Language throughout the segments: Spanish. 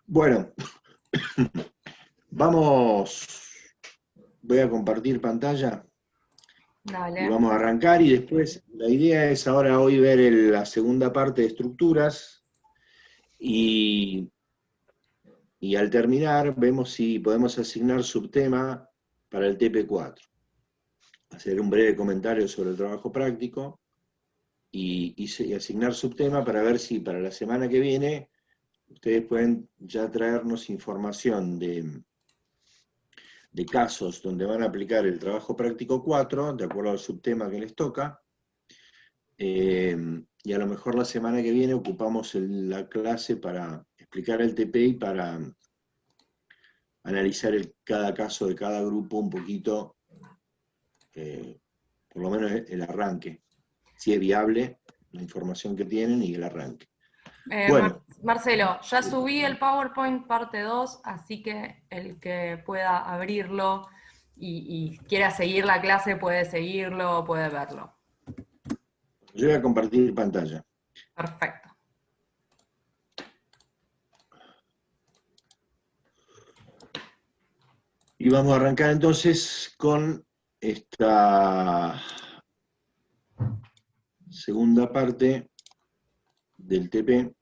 Bueno, voy a compartir pantalla y Dale. vamos a arrancar y después la idea es ahora hoy ver la segunda parte de estructuras y, y al terminar vemos si podemos asignar subtema para el TP4. Hacer un breve comentario sobre el trabajo práctico y asignar subtema para ver si para la semana que viene ustedes pueden ya traernos información de casos donde van a aplicar el trabajo práctico 4, de acuerdo al subtema que les toca, y a lo mejor la semana que viene ocupamos la clase para explicar el TP y para analizar cada caso de cada grupo un poquito, por lo menos el arranque, si es viable la información que tienen y el arranque. Bueno, Marcelo, ya subí el PowerPoint parte 2, así que el que pueda abrirlo y quiera seguir la clase puede seguirlo, puede verlo. yo voy a compartir pantalla. Perfecto. Y vamos a arrancar entonces con esta segunda parte del TP,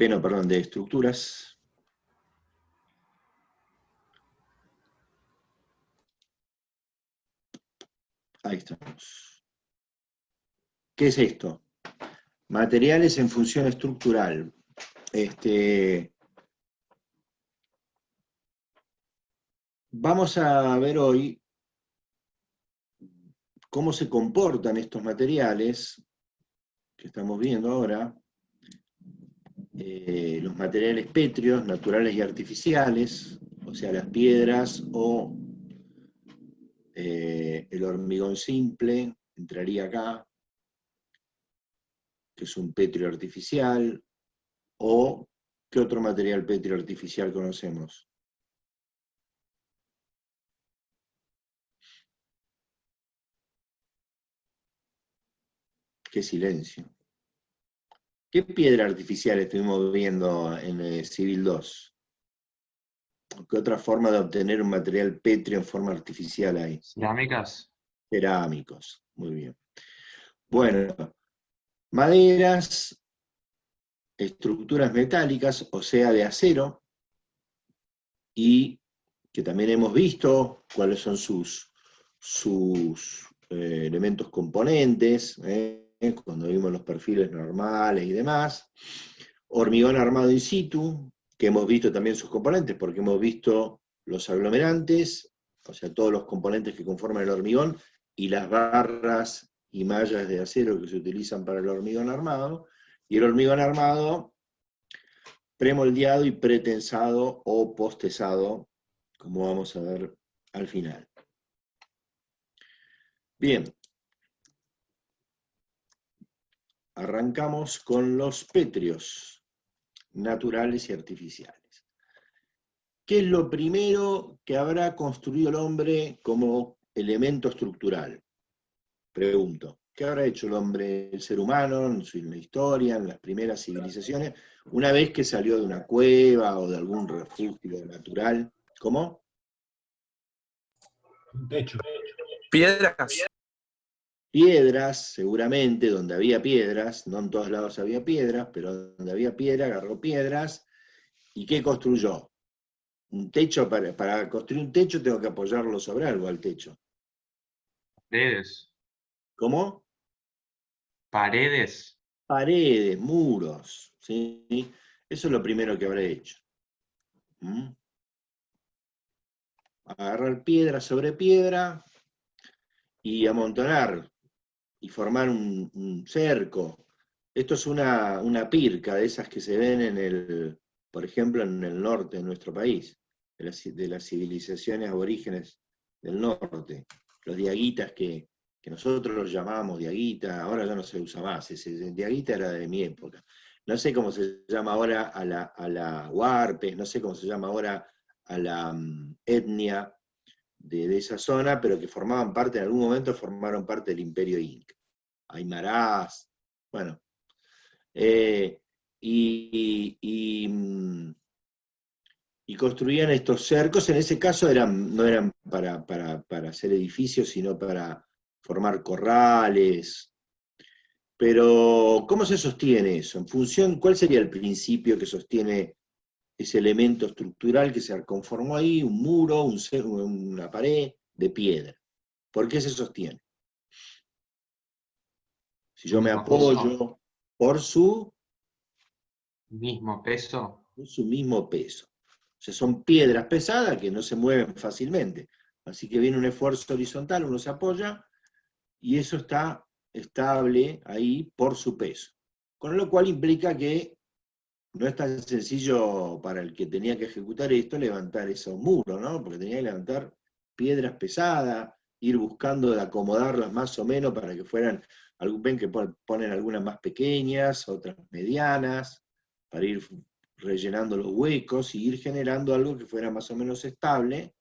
no, perdón, de estructuras. Ahí estamos. ¿Qué es esto? Materiales en función estructural. Vamos a ver hoy cómo se comportan estos materiales que estamos viendo ahora, los materiales pétreos, naturales y artificiales, o sea, las piedras o el hormigón simple, entraría acá, que es un pétreo artificial, o ¿qué otro material pétreo artificial conocemos? Qué silencio. ¿Qué piedra artificial estuvimos viendo en Civil 2? ¿Qué otra forma de obtener un material pétreo en forma artificial hay? Cerámicas. Cerámicos. Muy bien. Bueno, maderas, estructuras metálicas, o sea, de acero, y que también hemos visto cuáles son sus elementos componentes, cuando vimos los perfiles normales y demás. Hormigón armado in situ, que hemos visto también sus componentes, porque hemos visto los aglomerantes, o sea, todos los componentes que conforman el hormigón, y las barras y mallas de acero que se utilizan para el hormigón armado, y el hormigón armado premoldeado y pretensado o postesado, como vamos a ver al final. Bien, arrancamos con los pétreos, naturales y artificiales. ¿Qué es lo primero que habrá construido el hombre como elemento estructural? Pregunto, ¿qué habrá hecho el hombre, el ser humano, en la historia, en las primeras civilizaciones, una vez que salió de una cueva o de algún refugio natural? ¿Cómo? Un techo. Piedras. Piedras, seguramente, donde había piedras, no en todos lados había piedras, pero donde había piedra, agarró piedras, ¿y qué construyó? Un techo, para construir un techo tengo que apoyarlo sobre algo al techo. Paredes. ¿Cómo? Paredes. Paredes, muros, ¿sí? Eso es lo primero que habré hecho. ¿Mm? Agarrar piedra sobre piedra y amontonar y formar un cerco. Esto es una pirca de esas que se ven por ejemplo, en el norte de nuestro país, de las civilizaciones aborígenes del norte. Los diaguitas que nosotros los llamábamos diaguita, ahora ya no se usa más, ese diaguita era de mi época. No sé cómo se llama ahora a la huarpes, no sé cómo se llama ahora a la etnia de esa zona, pero que formaban parte, en algún momento formaron parte del Imperio Inca. Aymarás, bueno. construían estos cercos. En ese caso no eran para hacer edificios, sino para formar corrales. Pero, ¿cómo se sostiene eso? En función, ¿cuál sería el principio que sostiene ese elemento estructural que se conformó ahí? Un muro, una pared de piedra. ¿Por qué se sostiene? Si yo me Mismo peso. apoyo por su Mismo peso. mismo peso. O sea, son piedras pesadas que no se mueven fácilmente. Así que viene un esfuerzo horizontal, uno se apoya, y eso está estable ahí por su peso. Con lo cual implica que no es tan sencillo para el que tenía que ejecutar esto levantar esos muros, ¿no? Porque tenía que levantar piedras pesadas, ir buscando de acomodarlas más o menos para que fueran, ven que ponen algunas más pequeñas, otras medianas, para ir rellenando los huecos y ir generando algo que fuera más o menos estable.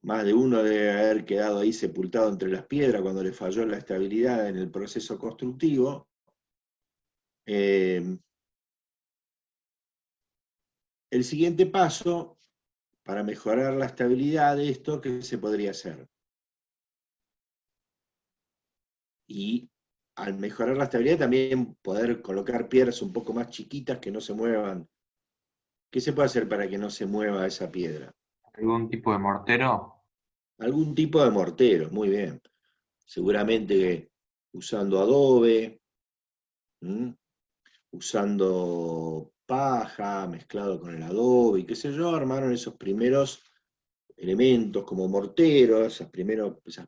Más de uno debe haber quedado ahí sepultado entre las piedras cuando le falló la estabilidad en el proceso constructivo. El siguiente paso, para mejorar la estabilidad de esto, ¿qué se podría hacer? Y al mejorar la estabilidad también poder colocar piedras un poco más chiquitas que no se muevan. ¿Qué se puede hacer para que no se mueva esa piedra? ¿Algún tipo de mortero? Algún tipo de mortero, muy bien. Seguramente usando adobe, usando paja mezclado con el adobe y qué sé yo, armaron esos primeros elementos como mortero, esas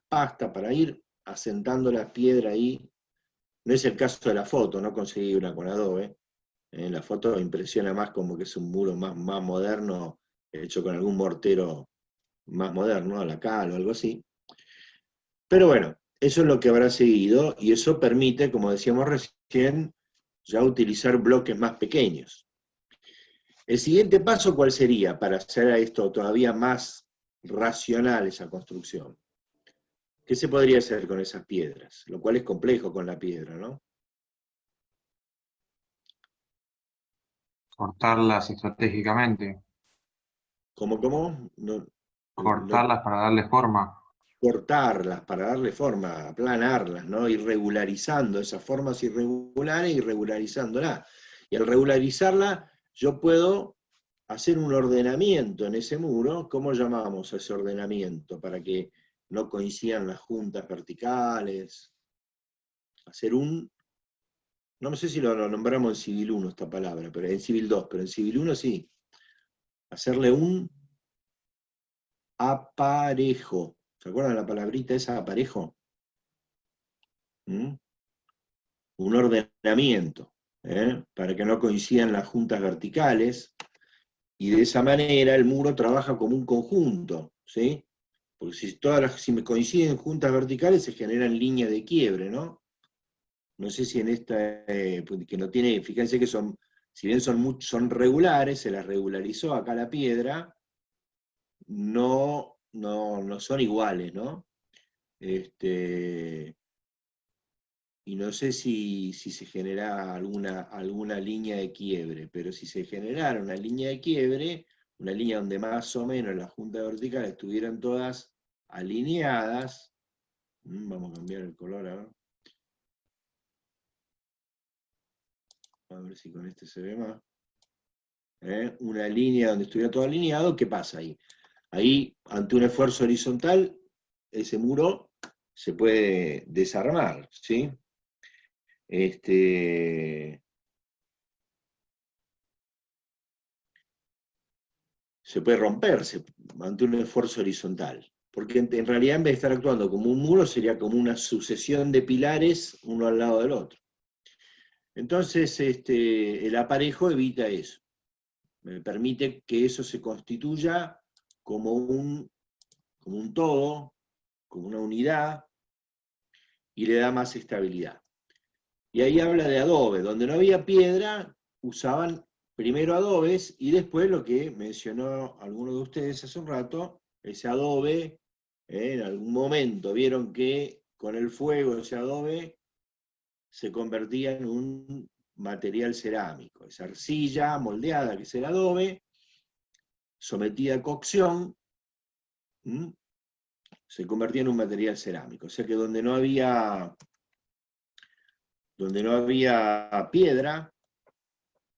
pastas para ir asentando la piedra ahí. No es el caso de la foto, no conseguí una con adobe. La foto impresiona más como que es un muro más moderno, hecho con algún mortero más moderno, a la cal o algo así. Pero bueno, eso es lo que habrá seguido, y eso permite, como decíamos recién, ya utilizar bloques más pequeños. El siguiente paso, ¿cuál sería para hacer esto todavía más racional, esa construcción? ¿Qué se podría hacer con esas piedras? Lo cual es complejo con la piedra, ¿no? Cortarlas estratégicamente. ¿Cómo? No, Cortarlas para darle forma. cortarlas para darle forma, aplanarlas, ¿no? Ir regularizando esas formas irregulares y regularizándolas. Y al regularizarla, yo puedo hacer un ordenamiento en ese muro. ¿Cómo llamamos a ese ordenamiento? Para que no coincidan las juntas verticales. Hacer no sé si lo nombramos en Civil 1 esta palabra, pero en Civil 2, pero en Civil 1 sí. Hacerle un aparejo. ¿Se acuerdan la palabrita esa, aparejo? Un ordenamiento, para que no coincidan las juntas verticales, y de esa manera el muro trabaja como un conjunto, ¿sí? Porque si me coinciden juntas verticales se generan líneas de quiebre, ¿no? No sé si en esta, que no tiene, fíjense que si bien son regulares, se las regularizó acá la piedra, no son iguales, ¿no? Y no sé si se genera alguna línea de quiebre, pero si se generara una línea de quiebre, una línea donde más o menos las juntas verticales estuvieran todas alineadas, vamos a cambiar el color ahora, a ver si con este se ve más, una línea donde estuviera todo alineado, ¿qué pasa ahí? Ahí, ante un esfuerzo horizontal, ese muro se puede desarmar, ¿sí? Se puede romperse ante un esfuerzo horizontal. Porque en realidad, en vez de estar actuando como un muro, sería como una sucesión de pilares uno al lado del otro. Entonces, el aparejo evita eso. Me permite que eso se constituya como un todo, como una unidad, y le da más estabilidad. Y ahí habla de adobe. Donde no había piedra, usaban primero adobes, y después lo que mencionó alguno de ustedes hace un rato, ese adobe, en algún momento vieron que con el fuego ese adobe se convertía en un material cerámico. Es arcilla moldeada, que es el adobe, sometida a cocción, se convertía en un material cerámico. O sea que donde no había piedra,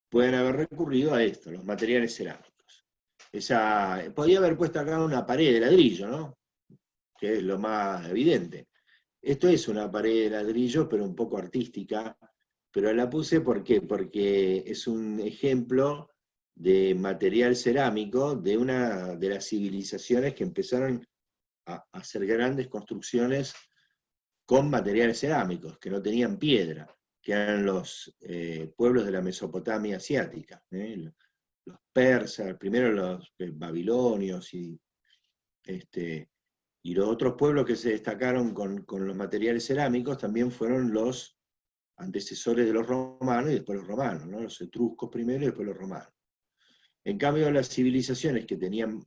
pueden haber recurrido a esto, los materiales cerámicos. Podía haber puesto acá una pared de ladrillo, ¿no? Que es lo más evidente. Esto es una pared de ladrillo, pero un poco artística, pero la puse ¿por qué? Porque es un ejemplo de material cerámico de una de las civilizaciones que empezaron a hacer grandes construcciones con materiales cerámicos, que no tenían piedra, que eran los pueblos de la Mesopotamia asiática, los persas, primero los babilonios, y los otros pueblos que se destacaron con los materiales cerámicos también fueron los antecesores de los romanos y después los romanos, ¿no? Los etruscos primero y después los romanos. En cambio, las civilizaciones que tenían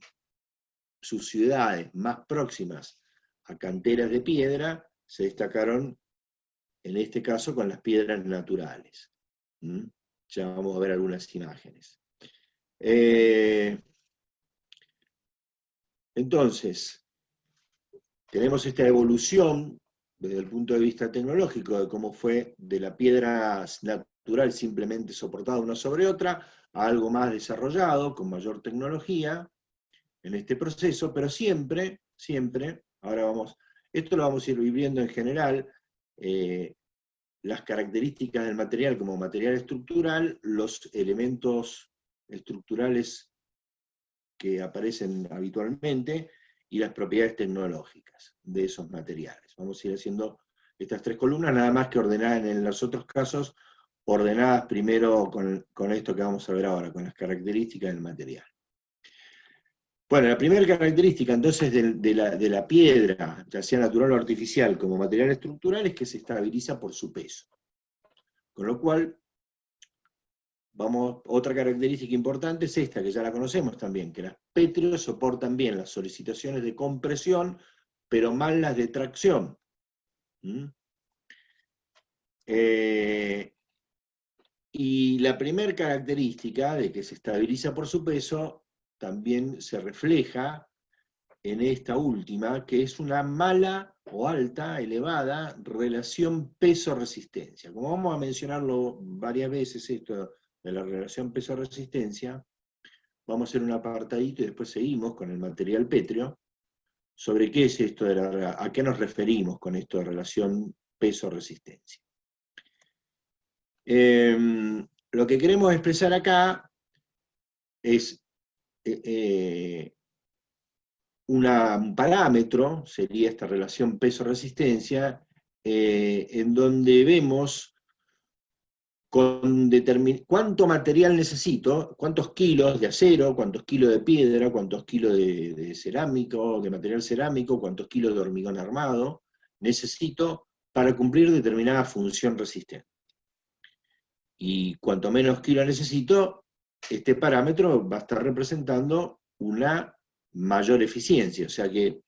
sus ciudades más próximas a canteras de piedra se destacaron, en este caso, con las piedras naturales. Ya vamos a ver algunas imágenes. Entonces, tenemos esta evolución desde el punto de vista tecnológico de cómo fue de la piedra natural simplemente soportada una sobre otra a algo más desarrollado, con mayor tecnología en este proceso, pero siempre, esto lo vamos a ir viviendo en general, las características del material como material estructural, los elementos estructurales que aparecen habitualmente, y las propiedades tecnológicas de esos materiales. Vamos a ir haciendo estas tres columnas, nada más que ordenadas en los otros casos, ordenadas primero con esto que vamos a ver ahora, con las características del material. Bueno, la primera característica entonces de la piedra, ya sea natural o artificial, como material estructural, es que se estabiliza por su peso. Con lo cual, otra característica importante es esta, que ya la conocemos también, que las pétreos soportan bien las solicitaciones de compresión, pero mal las de tracción. Y la primera característica de que se estabiliza por su peso también se refleja en esta última, que es una mala o alta, elevada, relación peso-resistencia. Como vamos a mencionarlo varias veces esto de la relación peso-resistencia, vamos a hacer un apartadito y después seguimos con el material pétreo, sobre qué es esto a qué nos referimos con esto de relación peso-resistencia. Lo que queremos expresar acá es un parámetro, sería esta relación peso-resistencia, en donde vemos cuánto material necesito, cuántos kilos de acero, cuántos kilos de piedra, cuántos kilos de cerámico, de material cerámico, cuántos kilos de hormigón armado necesito para cumplir determinada función resistente. Y cuanto menos kilos necesito, este parámetro va a estar representando una mayor eficiencia, o sea que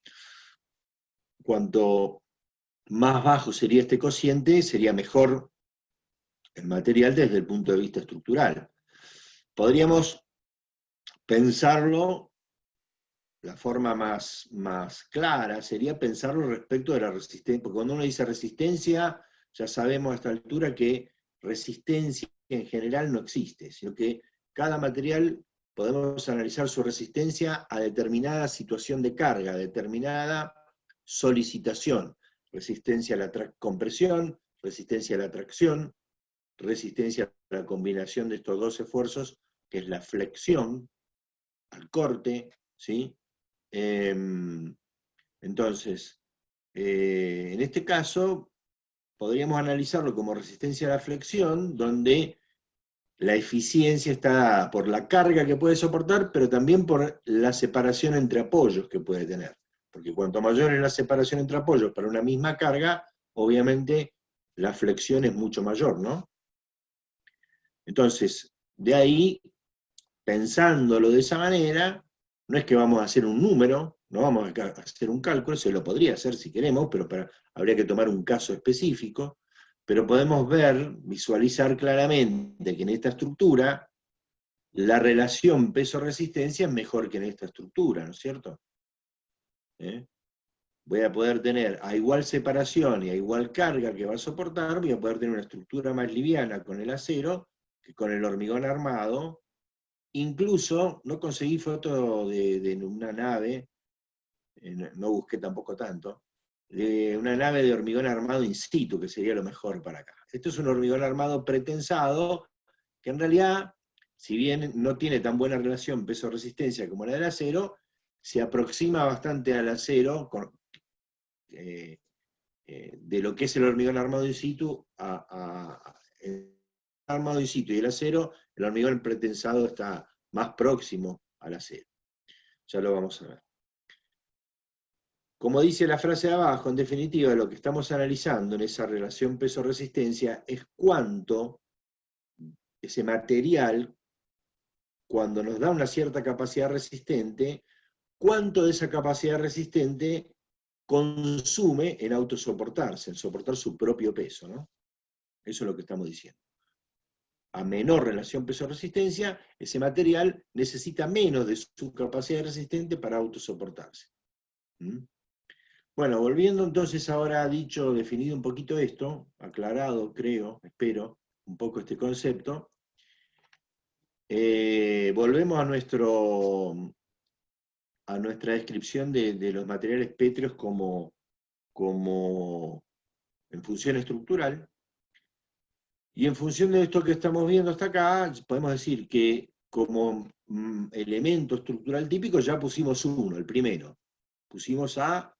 cuanto más bajo sería este cociente, sería mejor el material desde el punto de vista estructural. Podríamos pensarlo, la forma más clara sería pensarlo respecto de la resistencia, porque cuando uno dice resistencia, ya sabemos a esta altura que resistencia en general no existe, sino que cada material podemos analizar su resistencia a determinada situación de carga, a determinada solicitación, resistencia a la compresión, resistencia a la tracción, resistencia a la combinación de estos dos esfuerzos, que es la flexión, al corte, ¿sí? Entonces, en este caso, podríamos analizarlo como resistencia a la flexión, donde la eficiencia está por la carga que puede soportar, pero también por la separación entre apoyos que puede tener. Porque cuanto mayor es la separación entre apoyos para una misma carga, obviamente la flexión es mucho mayor, ¿no? Entonces, de ahí, pensándolo de esa manera, no es que vamos a hacer un número, no vamos a hacer un cálculo, se lo podría hacer si queremos, pero habría que tomar un caso específico, pero podemos visualizar claramente que en esta estructura la relación peso-resistencia es mejor que en esta estructura, ¿no es cierto? Voy a poder tener a igual separación y a igual carga que va a soportar, voy a poder tener una estructura más liviana con el acero que con el hormigón armado. Incluso, no conseguí foto de una nave, no busqué tampoco tanto, de una nave de hormigón armado in situ, que sería lo mejor para acá. Esto es un hormigón armado pretensado, que en realidad, si bien no tiene tan buena relación peso-resistencia como la del acero, se aproxima bastante al acero de lo que es el hormigón armado in situ el armado in situ y el acero, el hormigón pretensado está más próximo al acero. Ya lo vamos a ver. Como dice la frase de abajo, en definitiva, lo que estamos analizando en esa relación peso-resistencia es cuánto ese material, cuando nos da una cierta capacidad resistente, cuánto de esa capacidad resistente consume en autosoportarse, en soportar su propio peso, ¿no? Eso es lo que estamos diciendo. A menor relación peso-resistencia, ese material necesita menos de su capacidad resistente para autosoportarse. Bueno, volviendo entonces ahora definido un poquito esto, aclarado, creo, espero, un poco este concepto, volvemos a nuestra descripción de los materiales pétreos como en función estructural. Y en función de esto que estamos viendo hasta acá, podemos decir que como elemento estructural típico ya pusimos uno, el primero. Pusimos a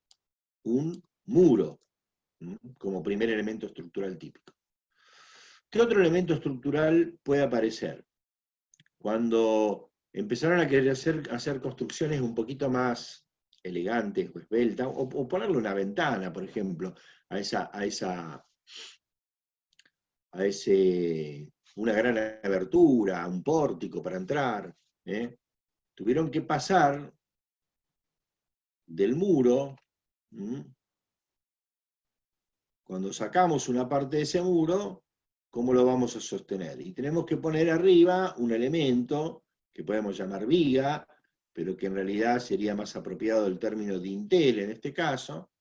un muro como primer elemento estructural típico. ¿Qué otro elemento estructural puede aparecer? Cuando empezaron a querer hacer construcciones un poquito más elegantes o esbeltas, o ponerle una ventana, por ejemplo, una gran abertura, un pórtico para entrar, tuvieron que pasar del muro, cuando sacamos una parte de ese muro, ¿cómo lo vamos a sostener? Y tenemos que poner arriba un elemento que podemos llamar viga, pero que en realidad sería más apropiado el término dintel en este caso,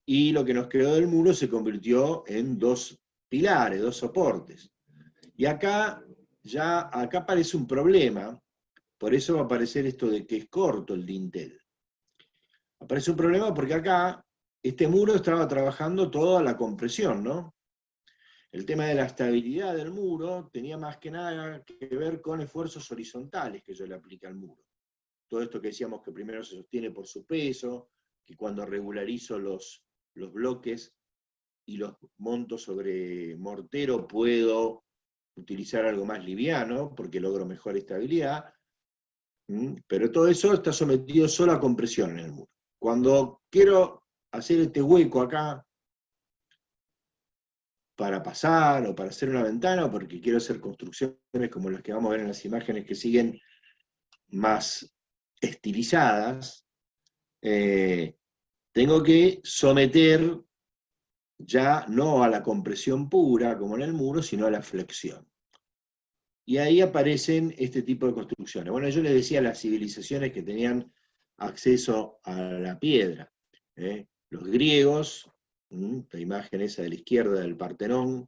y lo que nos quedó del muro se convirtió en dos pilares, dos soportes. Y acá aparece un problema, por eso va a aparecer esto de que es corto el dintel. Aparece un problema porque acá este muro estaba trabajando toda la compresión, ¿no? El tema de la estabilidad del muro tenía más que nada que ver con esfuerzos horizontales que yo le apliqué al muro. Todo esto que decíamos que primero se sostiene por su peso, que cuando regularizo los bloques y los monto sobre mortero puedo utilizar algo más liviano porque logro mejor estabilidad, pero todo eso está sometido solo a compresión en el muro. Cuando quiero hacer este hueco acá para pasar o para hacer una ventana, o porque quiero hacer construcciones como las que vamos a ver en las imágenes que siguen, más estilizadas, tengo que someter ya no a la compresión pura como en el muro, sino a la flexión. Y ahí aparecen este tipo de construcciones. Bueno, yo les decía las civilizaciones que tenían acceso a la piedra. Los griegos, la imagen esa de la izquierda del Partenón,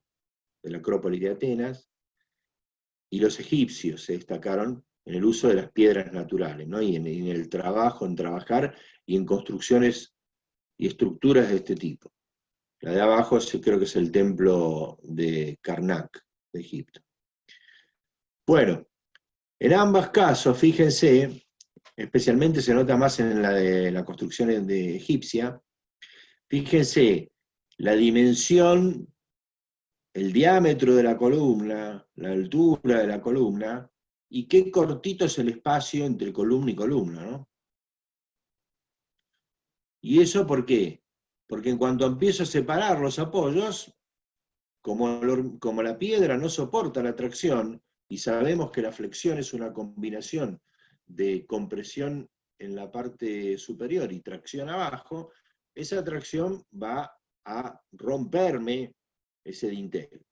de la Acrópolis de Atenas, y los egipcios se destacaron en el uso de las piedras naturales, ¿no? Y en el trabajo, en trabajar y en construcciones y estructuras de este tipo. La de abajo creo que es el templo de Karnak, de Egipto. Bueno, en ambos casos, fíjense, especialmente se nota más en la de la construcción de egipcia, fíjense la dimensión, el diámetro de la columna, la altura de la columna, y qué cortito es el espacio entre columna y columna, ¿no? ¿Y eso por qué? Porque en cuanto empiezo a separar los apoyos, como la piedra no soporta la tracción, y sabemos que la flexión es una combinación de compresión en la parte superior y tracción abajo, esa tracción va a romperme ese dintel.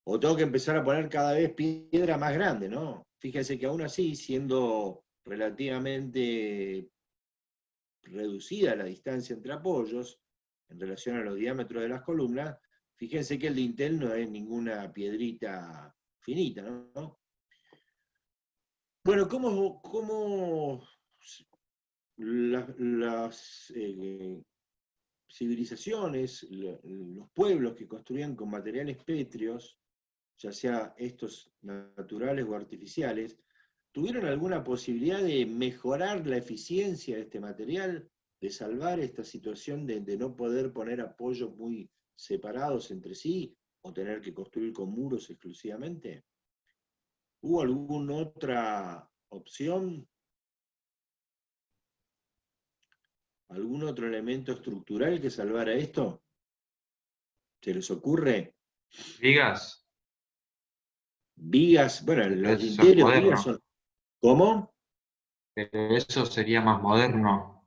O tengo que empezar a poner cada vez piedra más grande, ¿no? Fíjense que aún así, siendo relativamente reducida la distancia entre apoyos, en relación a los diámetros de las columnas, fíjense que el dintel no es ninguna piedrita finita, ¿no? Bueno, ¿cómo las civilizaciones, los pueblos que construían con materiales pétreos, ya sea estos naturales o artificiales, tuvieron alguna posibilidad de mejorar la eficiencia de este material, de salvar esta situación de no poder poner apoyos muy separados entre sí, o tener que construir con muros exclusivamente? ¿Hubo alguna otra opción? ¿Algún otro elemento estructural que salvara esto? ¿Se les ocurre? ¿Vigas? Vigas, bueno, Pero los eso es dinteles, vigas moderno. son... ¿Cómo? Pero eso sería más moderno.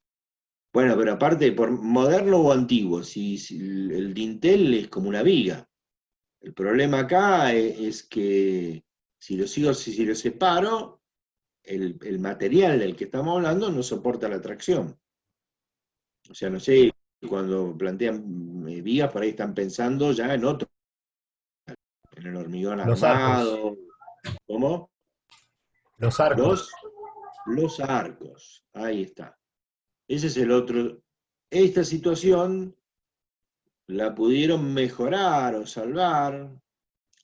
Bueno, pero aparte, por moderno o antiguo, si el dintel es como una viga. El problema acá es que si lo separo, el material del que estamos hablando no soporta la tracción. O sea, no sé, cuando plantean vigas, por ahí están pensando ya en otro, en el hormigón Los arcos. armado. ¿Cómo? Los arcos. Los arcos. Ahí está. Ese es el otro. Esta situación la pudieron mejorar o salvar.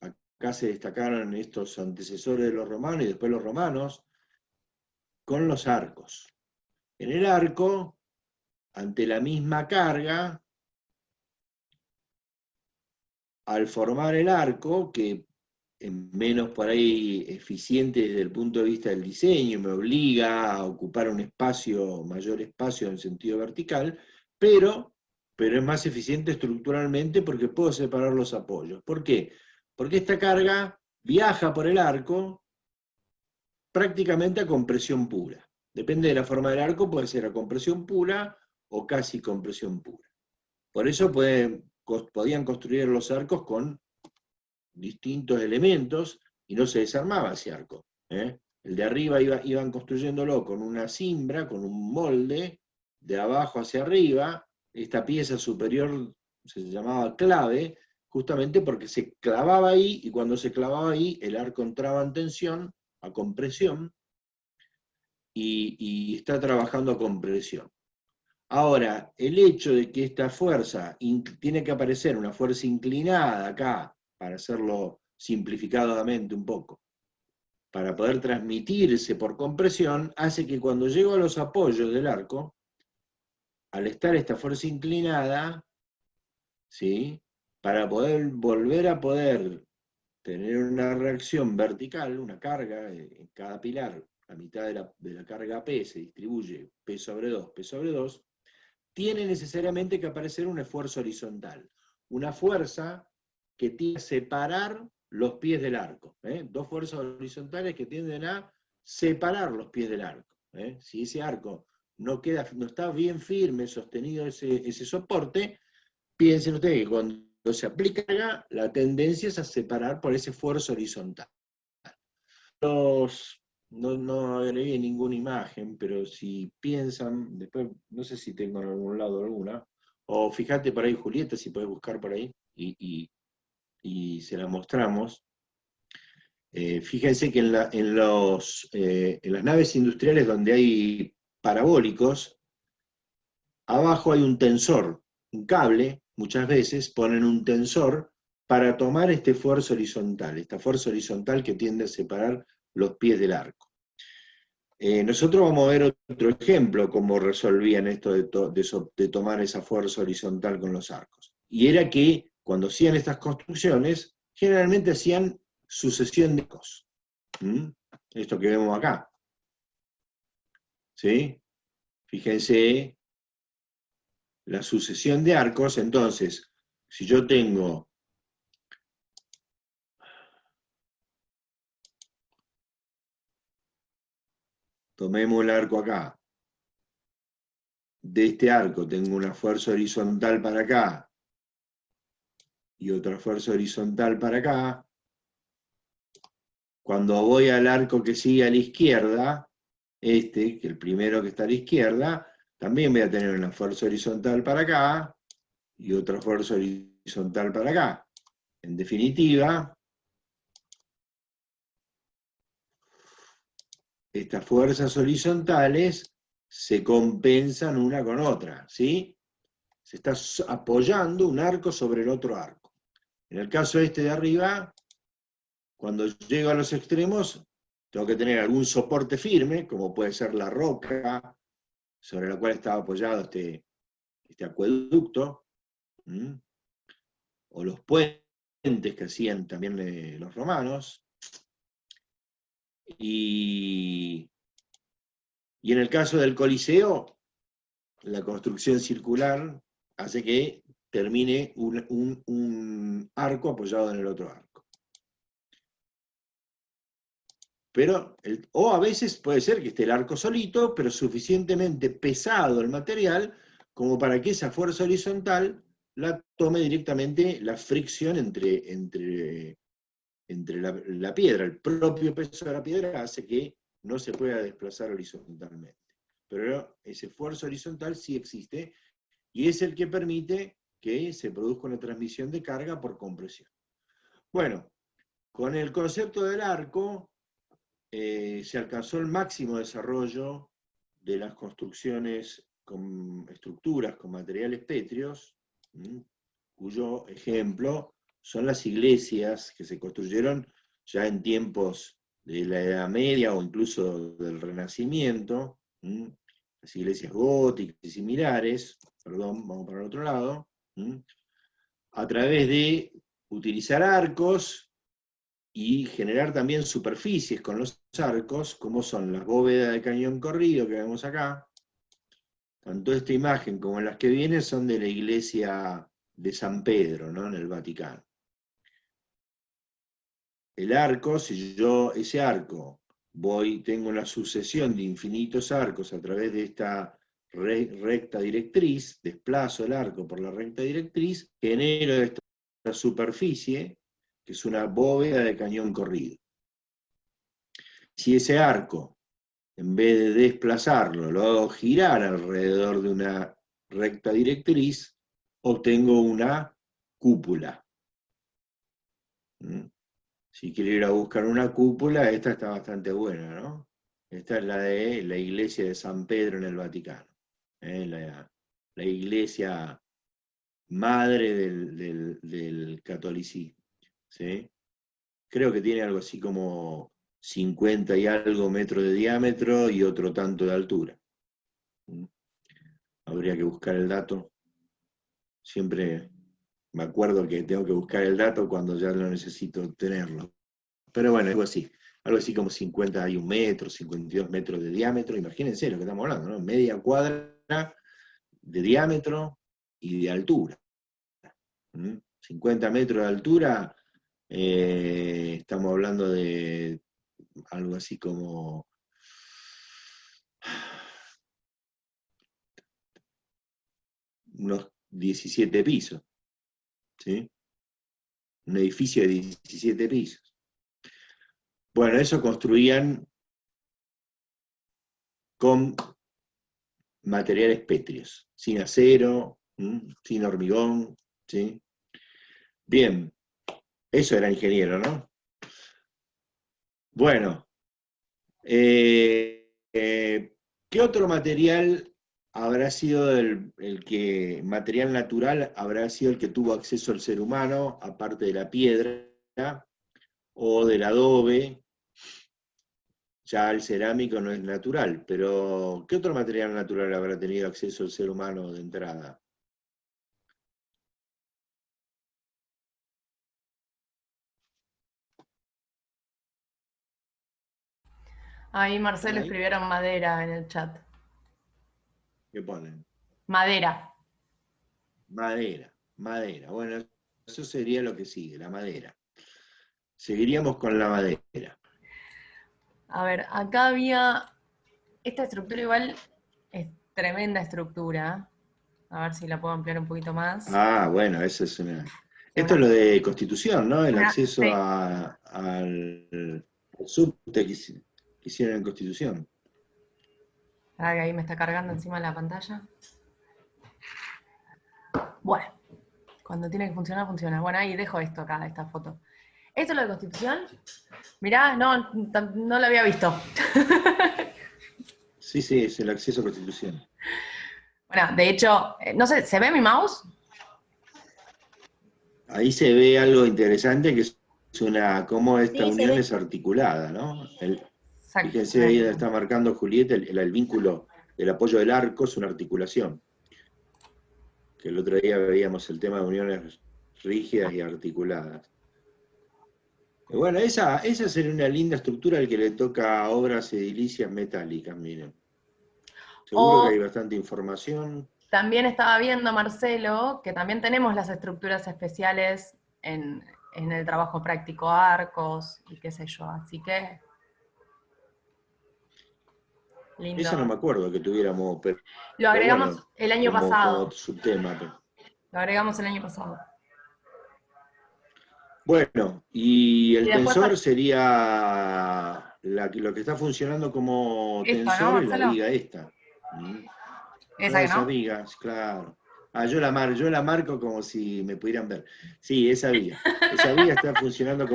Acá se destacaron estos antecesores de los romanos y después los romanos con los arcos. En el arco, ante la misma carga, al formar el arco, que es menos por ahí eficiente desde el punto de vista del diseño, me obliga a ocupar un espacio, mayor espacio en sentido vertical, pero es más eficiente estructuralmente porque puedo separar los apoyos. ¿Por qué? Porque esta carga viaja por el arco prácticamente a compresión pura. Depende de la forma del arco, puede ser a compresión pura o casi compresión pura. Por eso podían construir los arcos con distintos elementos y no se desarmaba ese arco. El de arriba iban construyéndolo con una cimbra, con un molde, de abajo hacia arriba. Esta pieza superior se llamaba clave, justamente porque se clavaba ahí, y cuando se clavaba ahí, el arco entraba en tensión, a compresión, y está trabajando a compresión. Ahora, el hecho de que esta fuerza, tiene que aparecer una fuerza inclinada acá, para hacerlo simplificadamente un poco, para poder transmitirse por compresión, hace que cuando llego a los apoyos del arco, al estar esta fuerza inclinada, ¿sí?, para poder volver a poder tener una reacción vertical, una carga en cada pilar, la mitad de la carga P se distribuye P sobre 2, P sobre 2, tiene necesariamente que aparecer un esfuerzo horizontal, una fuerza que tiende a separar los pies del arco, dos fuerzas horizontales que tienden a separar los pies del arco. Si ese arco no está bien firme, sostenido ese soporte, piensen ustedes que cuando se aplica la tendencia es a separar por ese esfuerzo horizontal. No agregué ninguna imagen, pero si piensan, después no sé si tengo en algún lado alguna, o fíjate por ahí, Julieta, si podés buscar por ahí, y se la mostramos. Fíjense que en las naves industriales donde hay parabólicos, abajo hay un tensor, un cable, muchas veces ponen un tensor para tomar este esfuerzo horizontal, esta fuerza horizontal que tiende a separar los pies del arco. Nosotros vamos a ver otro ejemplo, cómo resolvían esto de tomar esa fuerza horizontal con los arcos. Y era que cuando hacían estas construcciones, generalmente hacían sucesión de arcos. Esto que vemos acá. ¿Sí? Fíjense la sucesión de arcos. Entonces, si yo tengo tomemos el arco acá, de este arco tengo una fuerza horizontal para acá, y otra fuerza horizontal para acá. Cuando voy al arco que sigue a la izquierda, que el primero que está a la izquierda, también voy a tener una fuerza horizontal para acá y otra fuerza horizontal para acá. En definitiva, estas fuerzas horizontales se compensan una con otra, ¿sí? Se está apoyando un arco sobre el otro arco. En el caso este de arriba, cuando llego a los extremos, tengo que tener algún soporte firme, como puede ser la roca sobre la cual estaba apoyado este acueducto, o los puentes que hacían también los romanos, y en el caso del Coliseo, la construcción circular hace que termine un arco apoyado en el otro arco. Pero, o a veces puede ser que esté el arco solito, pero suficientemente pesado el material como para que esa fuerza horizontal la tome directamente la fricción entre la piedra. El propio peso de la piedra hace que no se pueda desplazar horizontalmente. Pero ese esfuerzo horizontal sí existe y es el que permite que se produzca una transmisión de carga por compresión. Bueno, con el concepto del arco se alcanzó el máximo desarrollo de las construcciones con estructuras con materiales pétreos, cuyo ejemplo son las iglesias que se construyeron ya en tiempos de la Edad Media o incluso del Renacimiento, las iglesias góticas y similares, perdón, vamos para el otro lado, a través de utilizar arcos y generar también superficies con los arcos, como son las bóvedas de cañón corrido que vemos acá. Tanto esta imagen como las que vienen son de la iglesia de San Pedro, ¿no? En el Vaticano. El arco, si yo ese arco tengo una sucesión de infinitos arcos a través de esta recta directriz, desplazo el arco por la recta directriz, genero esta superficie, que es una bóveda de cañón corrido. Si ese arco, en vez de desplazarlo, lo hago girar alrededor de una recta directriz, obtengo una cúpula. Si quiero ir a buscar una cúpula, esta está bastante buena, ¿no? Esta es la de la iglesia de San Pedro en el Vaticano. La iglesia madre del catolicismo. ¿Sí? Creo que tiene algo así como 50 y algo metros de diámetro y otro tanto de altura. Habría que buscar el dato. Siempre me acuerdo que tengo que buscar el dato cuando ya lo necesito tenerlo. Pero bueno, algo así como 51 metros, 52 metros de diámetro. Imagínense lo que estamos hablando, ¿no? Media cuadra de diámetro y de altura. 50 metros de altura, estamos hablando de algo así como unos 17 pisos, ¿sí? Un edificio de 17 pisos. Bueno, eso construían con materiales pétreos, sin acero, sin hormigón, ¿sí? Bien, eso era ingeniero, ¿no? Bueno, ¿qué otro material habrá sido material natural habrá sido el que tuvo acceso al ser humano, aparte de la piedra o del adobe? Ya el cerámico no es natural, pero ¿qué otro material natural habrá tenido acceso el ser humano de entrada? Ahí Marcelo ¿Ahí? escribieron madera en el chat. ¿Qué ponen? Madera. Madera. Bueno, eso sería lo que sigue, la madera. Seguiríamos con la madera. A ver, acá había... Esta estructura igual es tremenda estructura. A ver si la puedo ampliar un poquito más. Ah, bueno, esa es una... Esto es lo de Constitución, ¿no? El Ah, acceso sí. al subte que hicieron en Constitución. Ahora que ahí me está cargando encima de la pantalla. Bueno, cuando tiene que funcionar, funciona. Bueno, ahí dejo esto acá, esta foto. ¿Esto es lo de Constitución? Mirá, no lo había visto. Sí, sí, es el acceso a Constitución. Bueno, de hecho, no sé, ¿se ve mi mouse? Ahí se ve algo interesante que es cómo esta Sí, se unión ve. es articulada, ¿no? Fíjense ahí donde Exactamente. está marcando Julieta, el vínculo del apoyo del arco es una articulación. Que el otro día veíamos el tema de uniones rígidas y articuladas. Y bueno, esa sería una linda estructura al que le toca a obras edilicias metálicas, miren. Seguro que hay O bastante información. también estaba viendo, Marcelo, que también tenemos las estructuras especiales en el trabajo práctico, arcos y qué sé yo. Así que, Esa no lindo. me acuerdo que tuviéramos, Lo pero agregamos bueno, el año como pasado. subtema. Lo agregamos el año pasado. Bueno, y Y el después, tensor sería lo que está funcionando como esto, ¿no, tensor es la Marcelo? viga esta. ¿Mm? Esa Todas que esas no. vigas, claro. Ah, yo la marco como si me pudieran ver. Sí, esa viga. Esa viga está funcionando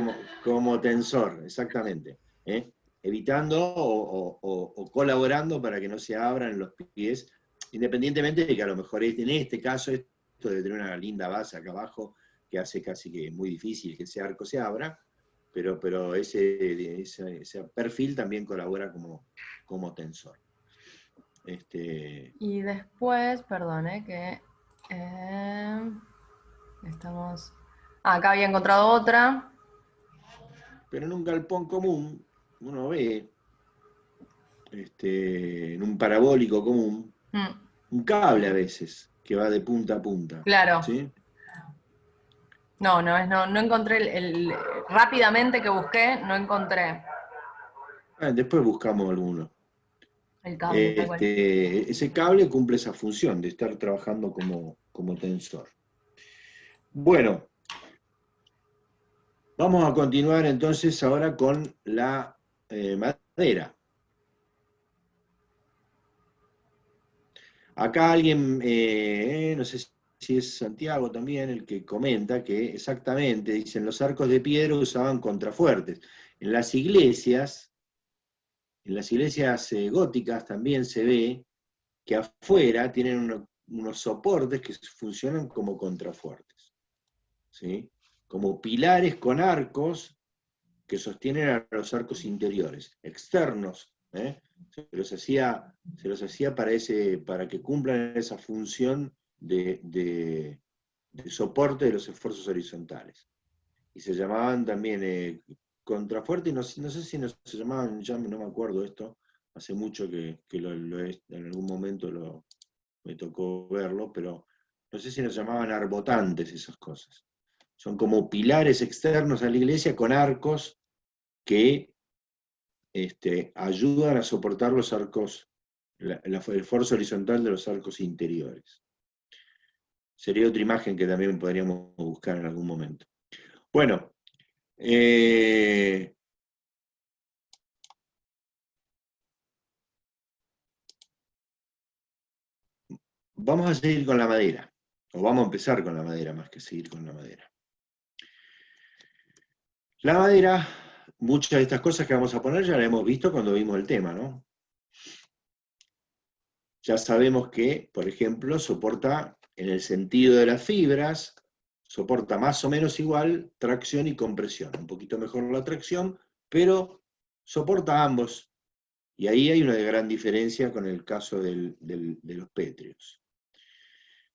como tensor, exactamente. ¿Eh? Evitando o colaborando para que no se abran los pies, independientemente de que a lo mejor en este caso esto debe tener una linda base acá abajo que hace casi que muy difícil que ese arco se abra, pero ese perfil también colabora como tensor. Y después, perdón, que estamos... Ah, acá había encontrado otra. Pero en un galpón común, uno ve, en un parabólico común, Mm, un cable a veces que va de punta a punta. claro. ¿Sí? No encontré rápidamente que busqué, no encontré Después buscamos alguno. el cable, tal cual. Ese cable cumple esa función de estar trabajando como tensor. Bueno, vamos a continuar entonces ahora con la madera. Acá alguien, no sé si es Santiago también, el que comenta que exactamente, dicen, los arcos de piedra usaban contrafuertes. En las iglesias góticas también se ve que afuera tienen unos soportes que funcionan como contrafuertes, ¿sí? Como pilares con arcos que sostienen a los arcos interiores, externos, ¿eh? Se los hacía para que cumplan esa función de soporte de los esfuerzos horizontales. Y se llamaban también contrafuerte, no sé si se llamaban, ya no me acuerdo esto, hace mucho que en algún momento me tocó verlo, pero no sé si nos llamaban arbotantes esas cosas. Son como pilares externos a la iglesia con arcos que ayudan a soportar los arcos, el esfuerzo horizontal de los arcos interiores. Sería otra imagen que también podríamos buscar en algún momento. Bueno, vamos a seguir con la madera, o vamos a empezar con la madera más que seguir con la madera. La madera, muchas de estas cosas que vamos a poner ya las hemos visto cuando vimos el tema, ¿no? Ya sabemos que, por ejemplo, soporta, en el sentido de las fibras, soporta más o menos igual tracción y compresión. Un poquito mejor la tracción, pero soporta ambos. Y ahí hay una gran diferencia con el caso de los pétreos.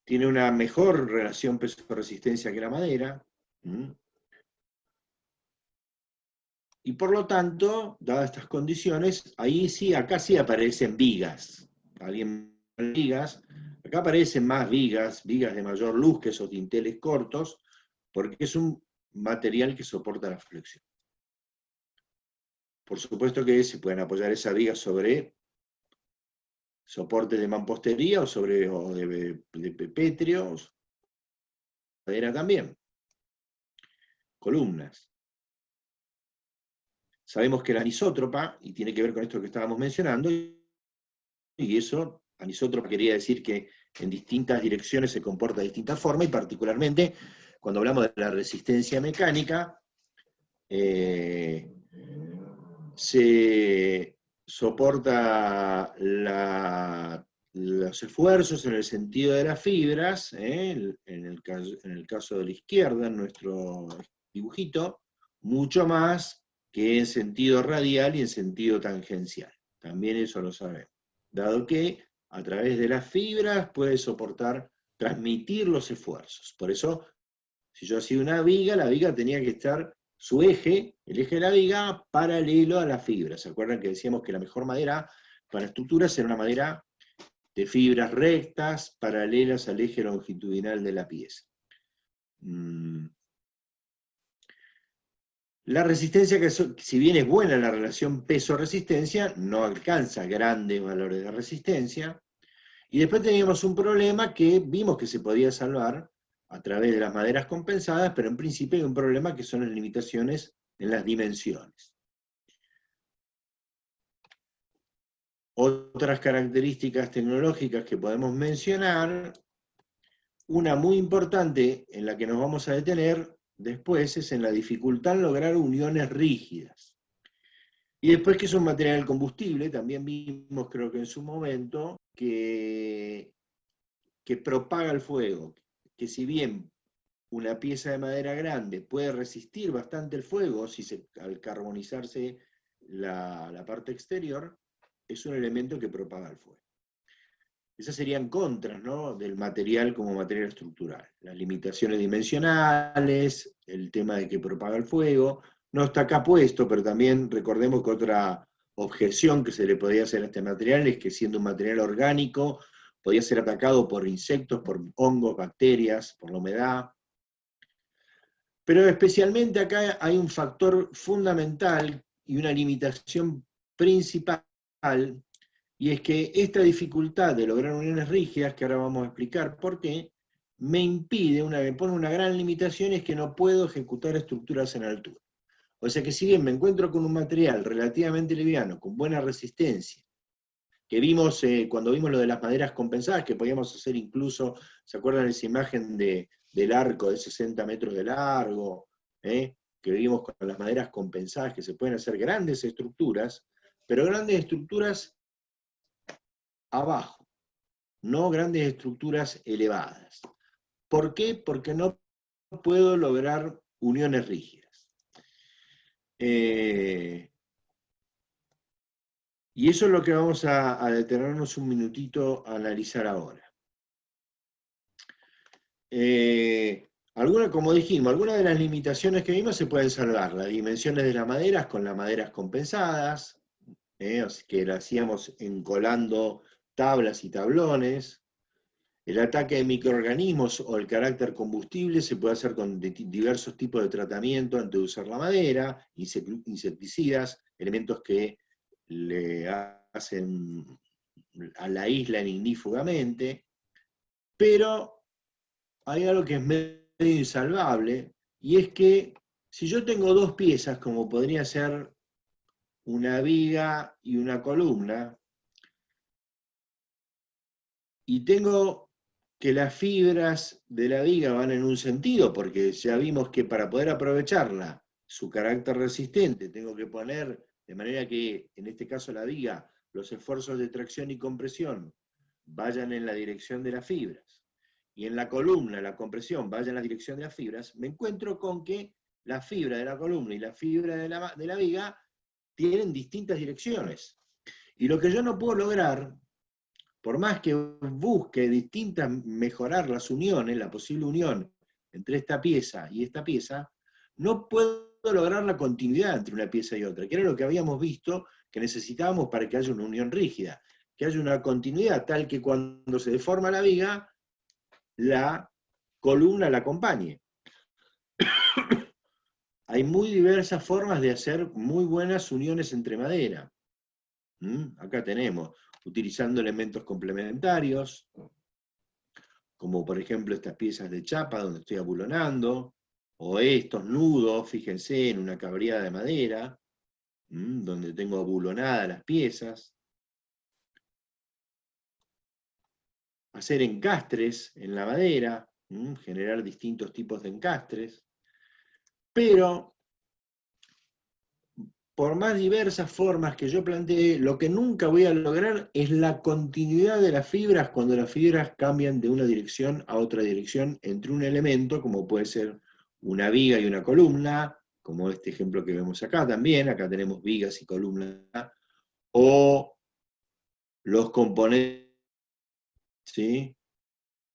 Tiene una mejor relación peso-resistencia que la madera. Y por lo tanto, dadas estas condiciones, ahí sí, acá sí aparecen vigas. Alguien vigas, acá aparecen más vigas de mayor luz que esos dinteles cortos, porque es un material que soporta la flexión. Por supuesto que se pueden apoyar esas vigas sobre soportes de mampostería o de pétreos, madera también. columnas. Sabemos que la anisótropa, y tiene que ver con esto que estábamos mencionando, y eso, anisótropa quería decir que en distintas direcciones se comporta de distinta forma, y particularmente cuando hablamos de la resistencia mecánica, se soporta los esfuerzos en el sentido de las fibras, en el caso de la izquierda, en nuestro dibujito, mucho más que en sentido radial y en sentido tangencial. También eso lo sabemos. Dado que a través de las fibras puede soportar, transmitir los esfuerzos. Por eso, si yo hacía una viga, la viga tenía que estar, su eje, el eje de la viga, paralelo a la fibra. ¿Se acuerdan que decíamos que la mejor madera para estructuras era una madera de fibras rectas, paralelas al eje longitudinal de la pieza? La resistencia, que si bien es buena la relación peso-resistencia, no alcanza grandes valores de resistencia. Y después teníamos un problema que vimos que se podía salvar a través de las maderas compensadas, pero en principio hay un problema que son las limitaciones en las dimensiones. Otras características tecnológicas que podemos mencionar, una muy importante en la que nos vamos a detener después es en la dificultad en lograr uniones rígidas. Y después que es un material combustible, también vimos, creo que en su momento, que propaga el fuego, que si bien una pieza de madera grande puede resistir bastante el fuego al carbonizarse la parte exterior, es un elemento que propaga el fuego. Esas serían contras, ¿no?, del material como material estructural. Las limitaciones dimensionales, el tema de que propaga el fuego. No está acá puesto, pero también recordemos que otra objeción que se le podía hacer a este material es que, siendo un material orgánico, podía ser atacado por insectos, por hongos, bacterias, por la humedad. Pero especialmente acá hay un factor fundamental y una limitación principal, y es que esta dificultad de lograr uniones rígidas, que ahora vamos a explicar por qué, me pone una gran limitación, es que no puedo ejecutar estructuras en altura. O sea que si bien me encuentro con un material relativamente liviano, con buena resistencia, que vimos cuando vimos lo de las maderas compensadas, que podíamos hacer incluso, ¿se acuerdan esa imagen del arco de 60 metros de largo? Que vimos con las maderas compensadas, que se pueden hacer grandes estructuras, pero grandes estructuras abajo, no grandes estructuras elevadas. ¿Por qué? Porque no puedo lograr uniones rígidas. Y eso es lo que vamos a detenernos un minutito a analizar ahora. Como dijimos, algunas de las limitaciones que vimos se pueden salvar. Las dimensiones de las maderas con las maderas compensadas, que las hacíamos encolando tablas y tablones. El ataque de microorganismos o el carácter combustible se puede hacer con diversos tipos de tratamiento antes de usar la madera, insecticidas, elementos que le hacen a la isla ignífugamente, pero hay algo que es medio insalvable, y es que si yo tengo dos piezas, como podría ser una viga y una columna, y tengo que las fibras de la viga van en un sentido, porque ya vimos que para poder aprovecharla, su carácter resistente, tengo que poner de manera que, en este caso la viga, los esfuerzos de tracción y compresión vayan en la dirección de las fibras, y en la columna la compresión vaya en la dirección de las fibras, me encuentro con que la fibra de la columna y la fibra de la viga tienen distintas direcciones. Y lo que yo no puedo lograr, por más que busque mejorar las uniones, la posible unión entre esta pieza y esta pieza, no puedo lograr la continuidad entre una pieza y otra, que era lo que habíamos visto que necesitábamos para que haya una unión rígida, que haya una continuidad tal que cuando se deforma la viga, la columna la acompañe. Hay muy diversas formas de hacer muy buenas uniones entre madera. Acá tenemos, utilizando elementos complementarios, como por ejemplo estas piezas de chapa donde estoy abulonando, o estos nudos, fíjense, en una cabreada de madera, donde tengo abulonadas las piezas. Hacer encastres en la madera, generar distintos tipos de encastres, pero por más diversas formas que yo planteé, lo que nunca voy a lograr es la continuidad de las fibras cuando las fibras cambian de una dirección a otra dirección entre un elemento, como puede ser una viga y una columna, como este ejemplo que vemos acá también, acá tenemos vigas y columnas, o los componentes, ¿sí?,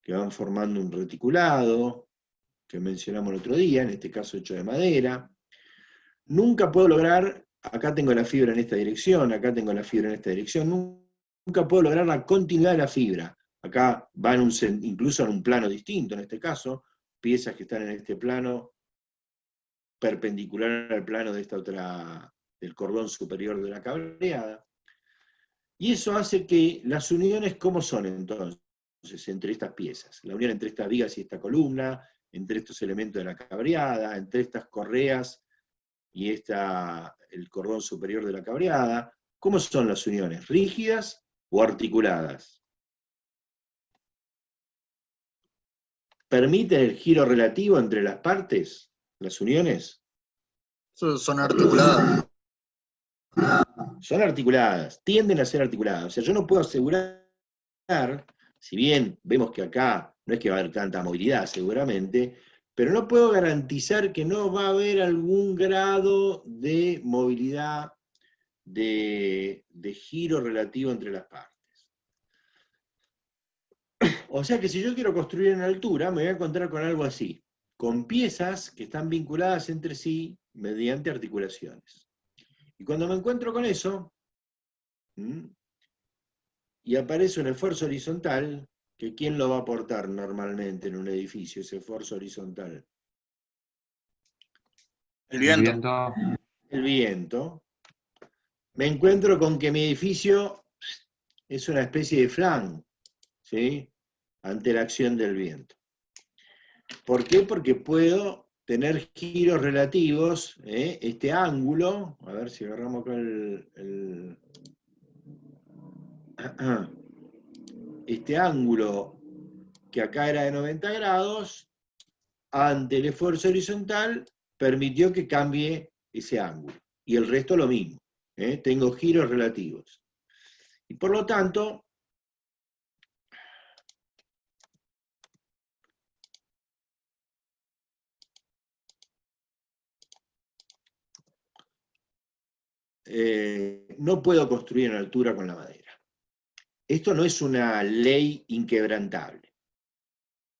que van formando un reticulado, que mencionamos el otro día, en este caso hecho de madera. Nunca puedo lograr, acá tengo la fibra en esta dirección, acá tengo la fibra en esta dirección, nunca puedo lograr la continuidad de la fibra. Acá va incluso en un plano distinto, en este caso, piezas que están en este plano perpendicular al plano de esta otra, del cordón superior de la cableada. Y eso hace que las uniones, ¿cómo son entonces entre estas piezas? La unión entre estas vigas y esta columna, entre estos elementos de la cableada, entre estas correas y el cordón superior de la cableada. ¿Cómo son las uniones? ¿Rígidas o articuladas? ¿Permiten el giro relativo entre las partes, las uniones? Son articuladas. Son articuladas, tienden a ser articuladas. O sea, yo no puedo asegurar, si bien vemos que acá no es que va a haber tanta movilidad seguramente, pero no puedo garantizar que no va a haber algún grado de movilidad, de giro relativo entre las partes. O sea que si yo quiero construir en altura, me voy a encontrar con algo así, con piezas que están vinculadas entre sí mediante articulaciones. Y cuando me encuentro con eso, y aparece un esfuerzo horizontal, que ¿quién lo va a aportar normalmente en un edificio, ese esfuerzo horizontal? El viento. El viento. Me encuentro con que mi edificio es una especie de flan, ¿sí?, ante la acción del viento. ¿Por qué? Porque puedo tener giros relativos, este ángulo, a ver si agarramos acá este ángulo que acá era de 90 grados, ante el esfuerzo horizontal, permitió que cambie ese ángulo. Y el resto lo mismo. Tengo giros relativos. Y por lo tanto, no puedo construir en altura con la madera. Esto no es una ley inquebrantable.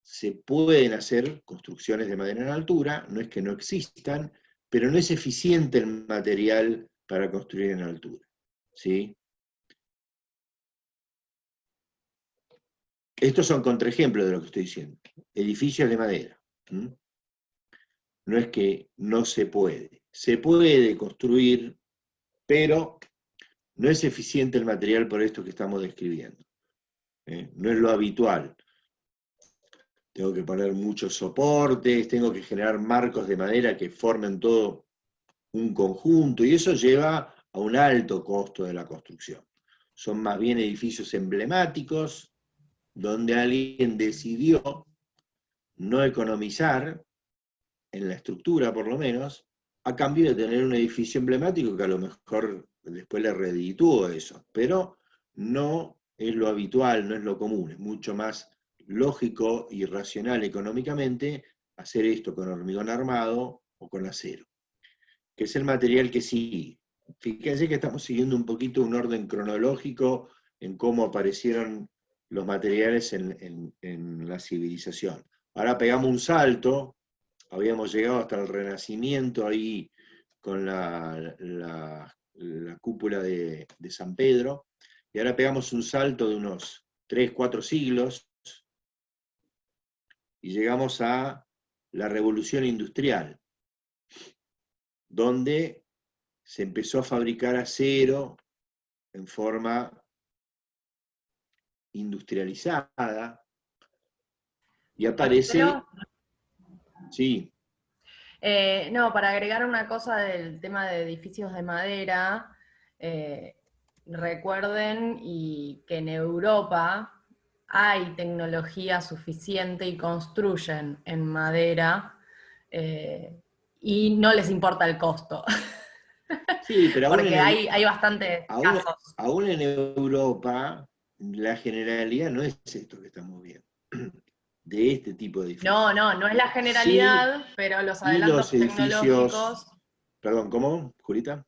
Se pueden hacer construcciones de madera en altura, no es que no existan, pero no es eficiente el material para construir en altura, ¿sí? Estos son contraejemplos de lo que estoy diciendo. Edificios de madera. No es que no se puede. Se puede construir, pero no es eficiente el material por esto que estamos describiendo. No es lo habitual. Tengo que poner muchos soportes, tengo que generar marcos de madera que formen todo un conjunto, y eso lleva a un alto costo de la construcción. Son más bien edificios emblemáticos, donde alguien decidió no economizar, en la estructura por lo menos, a cambio de tener un edificio emblemático que a lo mejor después le redituó eso, pero no es lo habitual, no es lo común, es mucho más lógico y racional económicamente hacer esto con hormigón armado o con acero, que es el material que sigue. Fíjense que estamos siguiendo un poquito un orden cronológico en cómo aparecieron los materiales en la civilización. Ahora pegamos un salto, habíamos llegado hasta el Renacimiento ahí con la cúpula de San Pedro, y ahora pegamos un salto de unos 3, 4 siglos, y llegamos a la Revolución Industrial, donde se empezó a fabricar acero en forma industrializada, y aparece... Sí. No, para agregar una cosa del tema de edificios de madera, recuerden que en Europa hay tecnología suficiente y construyen en madera y no les importa el costo. Sí, pero Porque hay bastantes aún, casos. aún en Europa, la generalidad no es esto que estamos viendo, de este tipo de edificios. No es la Sí, generalidad, pero los y los adelantos edificios, tecnológicos, perdón, ¿cómo, Julita?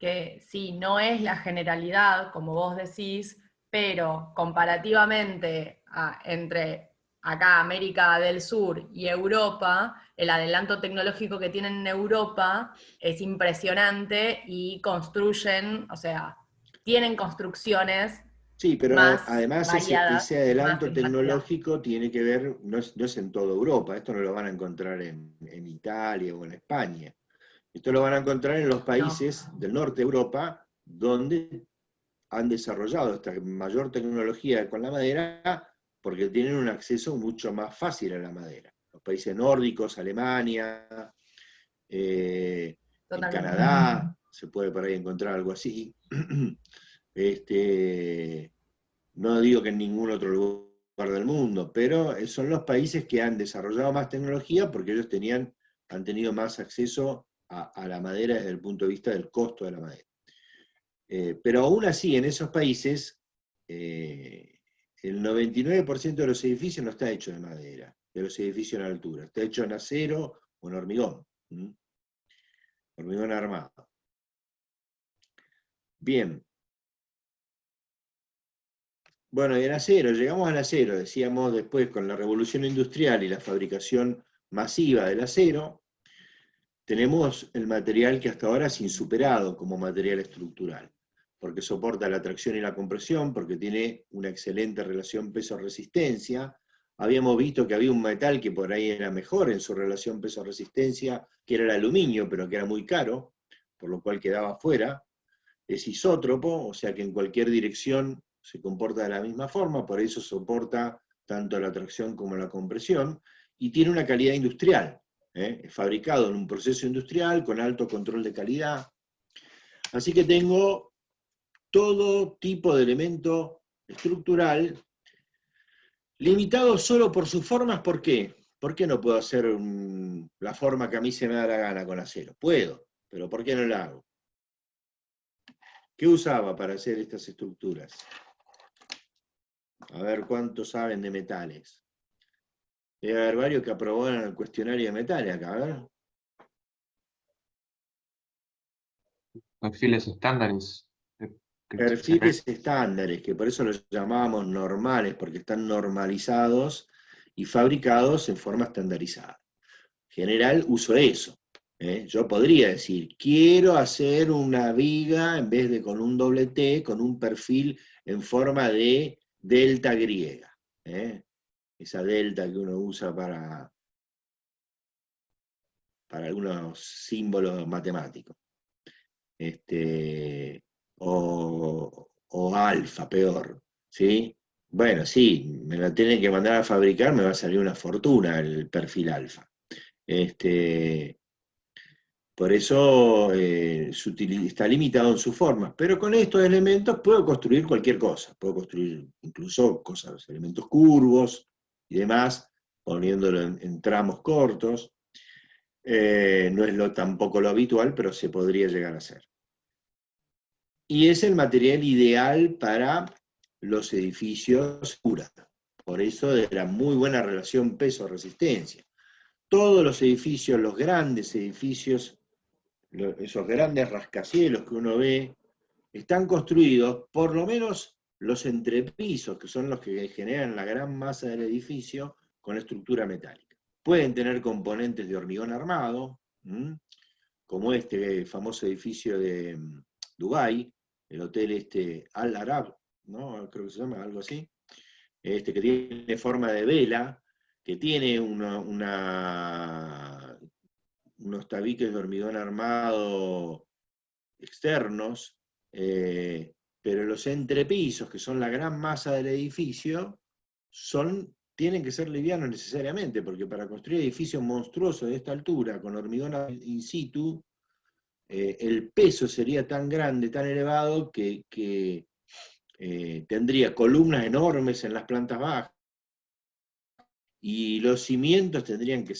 que sí, no es la generalidad, como vos decís, pero comparativamente entre acá, América del Sur y Europa, el adelanto tecnológico que tienen en Europa es impresionante y construyen, o sea, tienen construcciones Sí, pero más además ese variadas y más adelanto en cantidad. tecnológico tiene que ver, no es en toda Europa, esto no lo van a encontrar en Italia o en España. Esto lo van a encontrar en los No, países del norte de Europa, donde han desarrollado esta mayor tecnología con la madera, porque tienen un acceso mucho más fácil a la madera. Los países nórdicos, Alemania, en totalmente. Canadá, se puede por ahí encontrar algo así. No digo que en ningún otro lugar del mundo, pero son los países que han desarrollado más tecnología porque ellos han tenido más acceso a la madera desde el punto de vista del costo de la madera. Pero aún así, en esos países, el 99% de los edificios no está hecho de madera, de los edificios en altura, está hecho en acero o en hormigón, hormigón armado. Bien. Bueno, y el acero, llegamos al acero, decíamos después con la revolución industrial y la fabricación masiva del acero, tenemos el material que hasta ahora es insuperado como material estructural, porque soporta la tracción y la compresión, porque tiene una excelente relación peso-resistencia. Habíamos visto que había un metal que por ahí era mejor en su relación peso-resistencia, que era el aluminio, pero que era muy caro, por lo cual quedaba fuera. Es isótropo, o sea que en cualquier dirección se comporta de la misma forma, por eso soporta tanto la tracción como la compresión, y tiene una calidad industrial, es fabricado en un proceso industrial con alto control de calidad. Así que tengo todo tipo de elemento estructural, limitado solo por sus formas. ¿Por qué? ¿Por qué no puedo hacer la forma que a mí se me da la gana con acero? Puedo, pero ¿por qué no la hago? ¿Qué usaba para hacer estas estructuras? A ver cuántos saben de metales. Debe haber varios que aprobaron el cuestionario de metales acá, a ver. Perfiles estándares. Perfiles estándares, que por eso los llamábamos normales, porque están normalizados y fabricados en forma estandarizada. En general uso eso. Yo podría decir, quiero hacer una viga en vez de con un doble T, con un perfil en forma de delta griega. Esa delta que uno usa para algunos símbolos matemáticos. O alfa, peor. ¿Sí? Bueno, sí, me la tienen que mandar a fabricar, me va a salir una fortuna el perfil alfa. Por eso está limitado en sus formas. Pero con estos elementos puedo construir cualquier cosa. Puedo construir incluso cosas, elementos curvos y demás, poniéndolo en tramos cortos. No es tampoco lo habitual, pero se podría llegar a hacer. Y es el material ideal para los edificios cura. Por eso de la muy buena relación peso-resistencia. Todos los edificios, los grandes edificios, esos grandes rascacielos que uno ve, están construidos, por lo menos los entrepisos, que son los que generan la gran masa del edificio, con estructura metálica. Pueden tener componentes de hormigón armado, como este famoso edificio de Dubái, el hotel Al Arab, ¿no? Creo que se llama algo así, que tiene forma de vela, que tiene unos tabiques de hormigón armado externos, pero los entrepisos, que son la gran masa del edificio, son tienen que ser livianos necesariamente, porque para construir edificios monstruosos de esta altura, con hormigón in situ, el peso sería tan grande, tan elevado, que tendría columnas enormes en las plantas bajas, y los cimientos tendrían que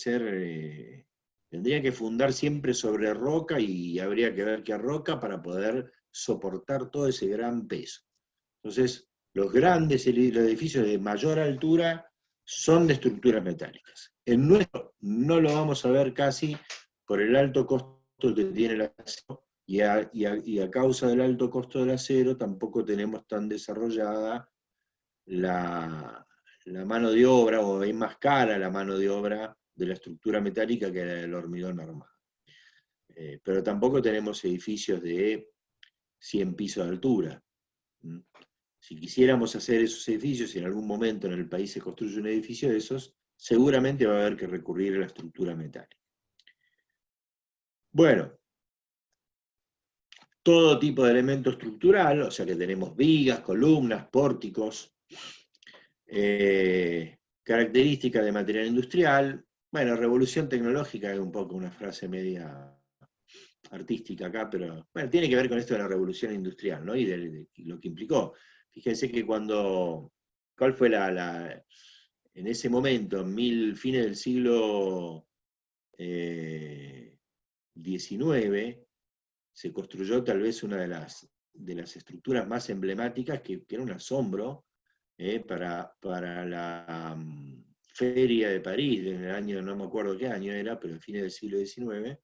fundar siempre sobre roca, y habría que ver qué roca para poder soportar todo ese gran peso. Entonces, los edificios de mayor altura son de estructuras metálicas. El nuestro no lo vamos a ver casi por el alto costo que tiene el acero, y a causa del alto costo del acero tampoco tenemos tan desarrollada la mano de obra, o es más cara la mano de obra de la estructura metálica que la del hormigón armado. Pero tampoco tenemos edificios de 100 pisos de altura. Si quisiéramos hacer esos edificios, y en algún momento en el país se construye un edificio de esos, seguramente va a haber que recurrir a la estructura metálica. Bueno, todo tipo de elemento estructural, o sea que tenemos vigas, columnas, pórticos, características de material industrial. Bueno, revolución tecnológica es un poco una frase media artística acá, pero bueno, tiene que ver con esto de la revolución industrial, ¿no? Y de lo que implicó. Fíjense que ¿cuál fue en ese momento, fines del siglo XIX, se construyó tal vez una de las estructuras más emblemáticas, que era un asombro para la Feria de París, en el año, no me acuerdo qué año era, pero en fines del siglo XIX,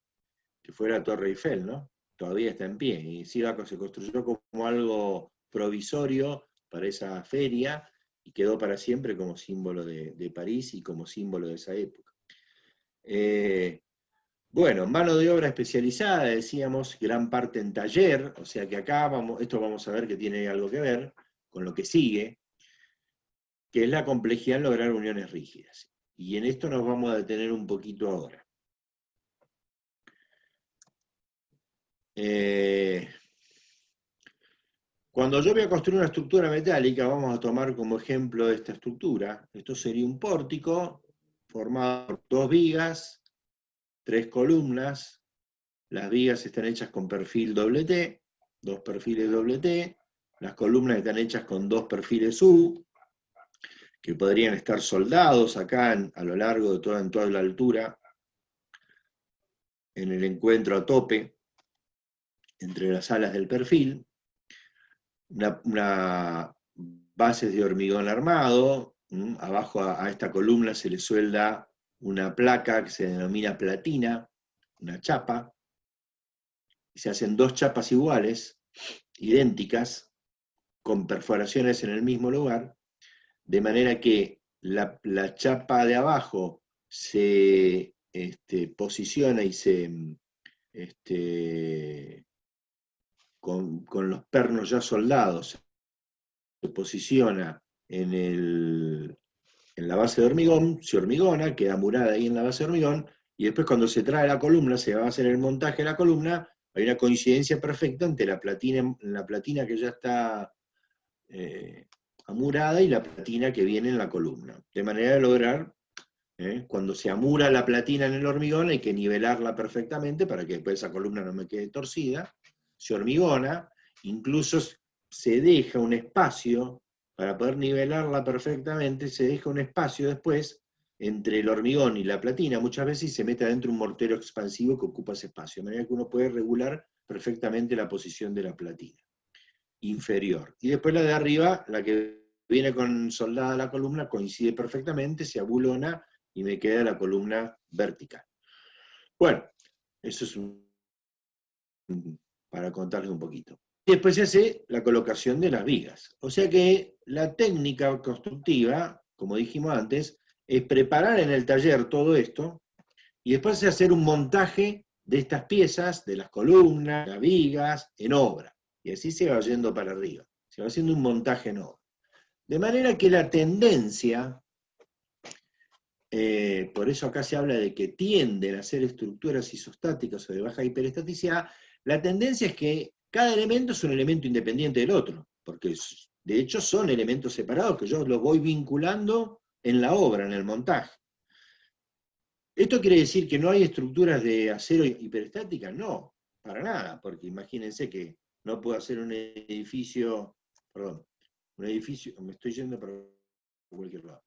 que fue la Torre Eiffel, ¿no? Todavía está en pie, y se construyó como algo provisorio para esa feria, y quedó para siempre como símbolo de París y como símbolo de esa época. Bueno, mano de obra especializada, decíamos, gran parte en taller, o sea que acá esto vamos a ver que tiene algo que ver con lo que sigue, que es la complejidad en lograr uniones rígidas. Y en esto nos vamos a detener un poquito ahora. Cuando yo voy a construir una estructura metálica, vamos a tomar como ejemplo esta estructura. Esto sería un pórtico formado por 2 vigas, 3 columnas. Las vigas están hechas con perfil doble T, 2 perfiles doble T. Las columnas están hechas con 2 perfiles U, que podrían estar soldados acá a lo largo de en toda la altura, en el encuentro a tope entre las alas del perfil. Una base de hormigón armado, abajo a esta columna se le suelda una placa que se denomina platina, una chapa, y se hacen 2 chapas iguales, idénticas, con perforaciones en el mismo lugar, de manera que la chapa de abajo se posiciona y con los pernos ya soldados, se posiciona en la base de hormigón, se hormigona, queda murada ahí en la base de hormigón, y después cuando se trae la columna, se va a hacer el montaje de la columna, hay una coincidencia perfecta entre la platina que ya está amurada y la platina que viene en la columna. De manera de lograr, cuando se amura la platina en el hormigón, hay que nivelarla perfectamente para que después esa columna no me quede torcida. Se hormigona, incluso se deja un espacio, para poder nivelarla perfectamente, se deja un espacio después entre el hormigón y la platina, muchas veces se mete adentro un mortero expansivo que ocupa ese espacio, de manera que uno puede regular perfectamente la posición de la platina inferior. Y después la de arriba, la que viene con soldada la columna, coincide perfectamente, se abulona y me queda la columna vertical. Bueno, eso es para contarles un poquito. Y después se hace la colocación de las vigas. O sea que la técnica constructiva, como dijimos antes, es preparar en el taller todo esto, y después hacer un montaje de estas piezas, de las columnas, las vigas, en obra. Y así se va yendo para arriba. Se va haciendo un montaje en obra. De manera que la tendencia, por eso acá se habla de que tienden a ser estructuras isostáticas o de baja hiperestaticidad, la tendencia es que cada elemento es un elemento independiente del otro, porque de hecho son elementos separados que yo los voy vinculando en la obra, en el montaje. ¿Esto quiere decir que no hay estructuras de acero hiperestáticas? No, para nada, porque imagínense que no puedo hacer un edificio, me estoy yendo para cualquier lado.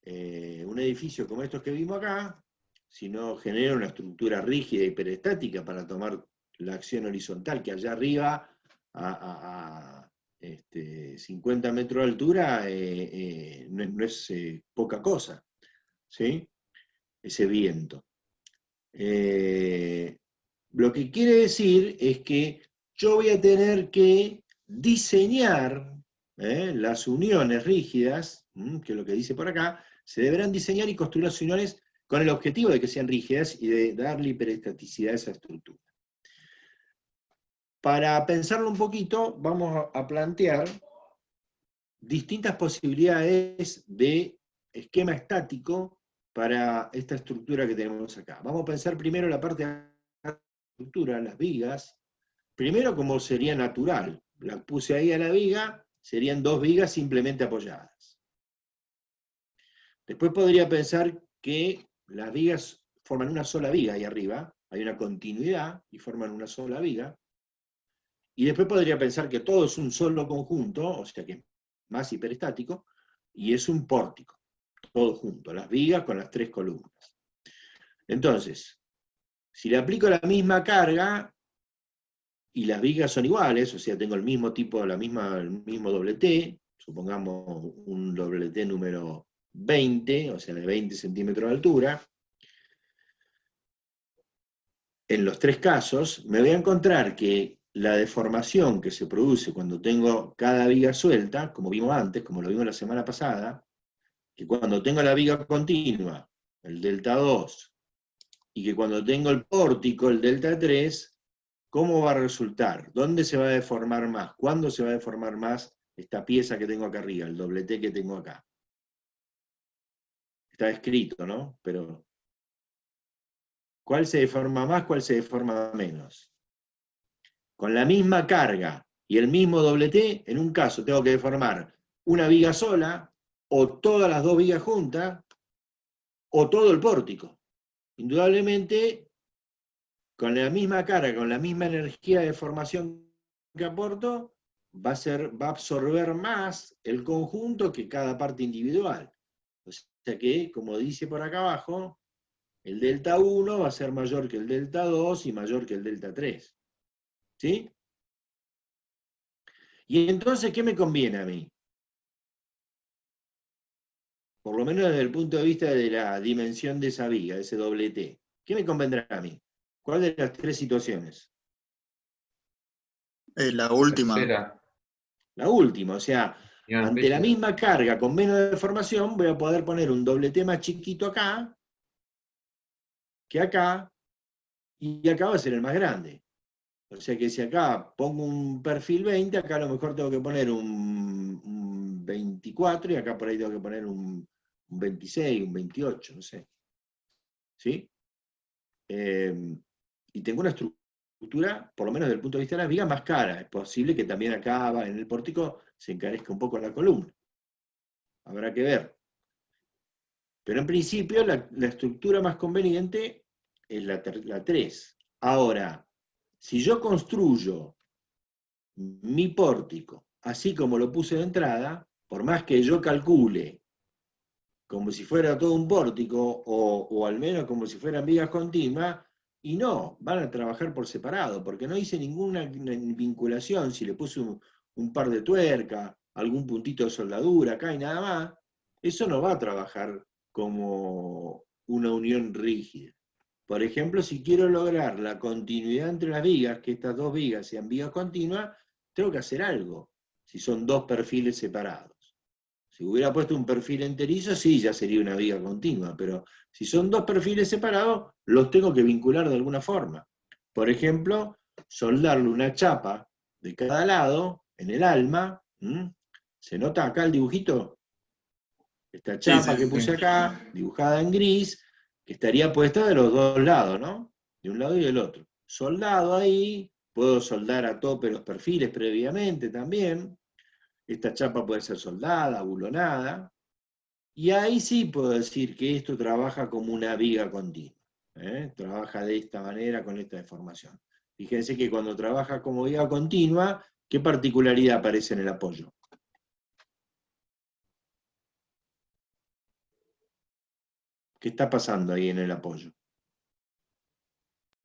Un edificio como estos que vimos acá, si no genera una estructura rígida y hiperestática para tomar la acción horizontal, que allá arriba a 50 metros de altura no es poca cosa, ¿sí? Ese viento. Lo que quiere decir es que yo voy a tener que diseñar las uniones rígidas, que es lo que dice por acá, se deberán diseñar y construir las uniones con el objetivo de que sean rígidas y de darle hiperestaticidad a esa estructura. Para pensarlo un poquito, vamos a plantear distintas posibilidades de esquema estático para esta estructura que tenemos acá. Vamos a pensar primero la parte de la estructura, las vigas. Primero como sería natural. La puse ahí a la viga, serían dos vigas simplemente apoyadas. Después podría pensar que las vigas forman una sola viga ahí arriba, hay una continuidad y forman una sola viga. Y después podría pensar que todo es un solo conjunto, o sea que es más hiperestático, y es un pórtico, todo junto, las vigas con las tres columnas. Entonces, si le aplico la misma carga, y las vigas son iguales, o sea, tengo el mismo tipo, el mismo doble T, supongamos un doble T número 20, o sea, de 20 centímetros de altura, en los tres casos, me voy a encontrar que la deformación que se produce cuando tengo cada viga suelta, como vimos antes, como lo vimos la semana pasada, que cuando tengo la viga continua, el delta 2, y que cuando tengo el pórtico, el delta 3, ¿cómo va a resultar? ¿Dónde se va a deformar más? ¿Cuándo se va a deformar más esta pieza que tengo acá arriba, el doble T que tengo acá? Está escrito, ¿no? Pero ¿cuál se deforma más, cuál se deforma menos? Con la misma carga y el mismo doble T, en un caso tengo que deformar una viga sola, o todas las dos vigas juntas, o todo el pórtico. Indudablemente, con la misma carga, con la misma energía de deformación que aporto, va a absorber más el conjunto que cada parte individual. O sea que, como dice por acá abajo, el delta 1 va a ser mayor que el delta 2 y mayor que el delta 3. ¿Sí? Y entonces, ¿qué me conviene a mí? Por lo menos desde el punto de vista de la dimensión de esa viga, de ese doble T. ¿Qué me convendrá a mí? ¿Cuál de las tres situaciones? La última. Tercera. La última, o sea, Unión ante la rígida. misma carga con menos deformación, voy a poder poner un doble T más chiquito acá, que acá, y acá va a ser el más grande. O sea que si acá pongo un perfil 20, acá a lo mejor tengo que poner un 24, y acá por ahí tengo que poner un 26, un 28, no sé. ¿Sí? Y tengo una estructura, por lo menos desde el punto de vista de las vigas, más cara. Es posible que también acá en el pórtico se encarezca un poco la columna. Habrá que ver. Pero en principio la estructura más conveniente es la 3. Ahora, si yo construyo mi pórtico así como lo puse de entrada, por más que yo calcule como si fuera todo un pórtico, o al menos como si fueran vigas continuas, y no, van a trabajar por separado, porque no hice ninguna vinculación, si le puse un par de tuerca, algún puntito de soldadura acá y nada más, eso no va a trabajar como una unión rígida. Por ejemplo, si quiero lograr la continuidad entre las vigas, que estas dos vigas sean vigas continuas, tengo que hacer algo, si son dos perfiles separados. Si hubiera puesto un perfil enterizo, sí, ya sería una viga continua, pero si son dos perfiles separados, los tengo que vincular de alguna forma. Por ejemplo, soldarle una chapa de cada lado, en el alma. ¿Se nota acá el dibujito? Esta chapa que puse acá, dibujada en gris, que estaría puesta de los dos lados, ¿no? De un lado y del otro. Soldado ahí, puedo soldar a tope los perfiles previamente también. Esta chapa puede ser soldada, bulonada, Y ahí sí puedo decir que esto trabaja como una viga continua. Trabaja de esta manera con esta deformación. Fíjense que cuando trabaja como viga continua, ¿qué particularidad aparece en el apoyo? ¿Qué está pasando ahí en el apoyo?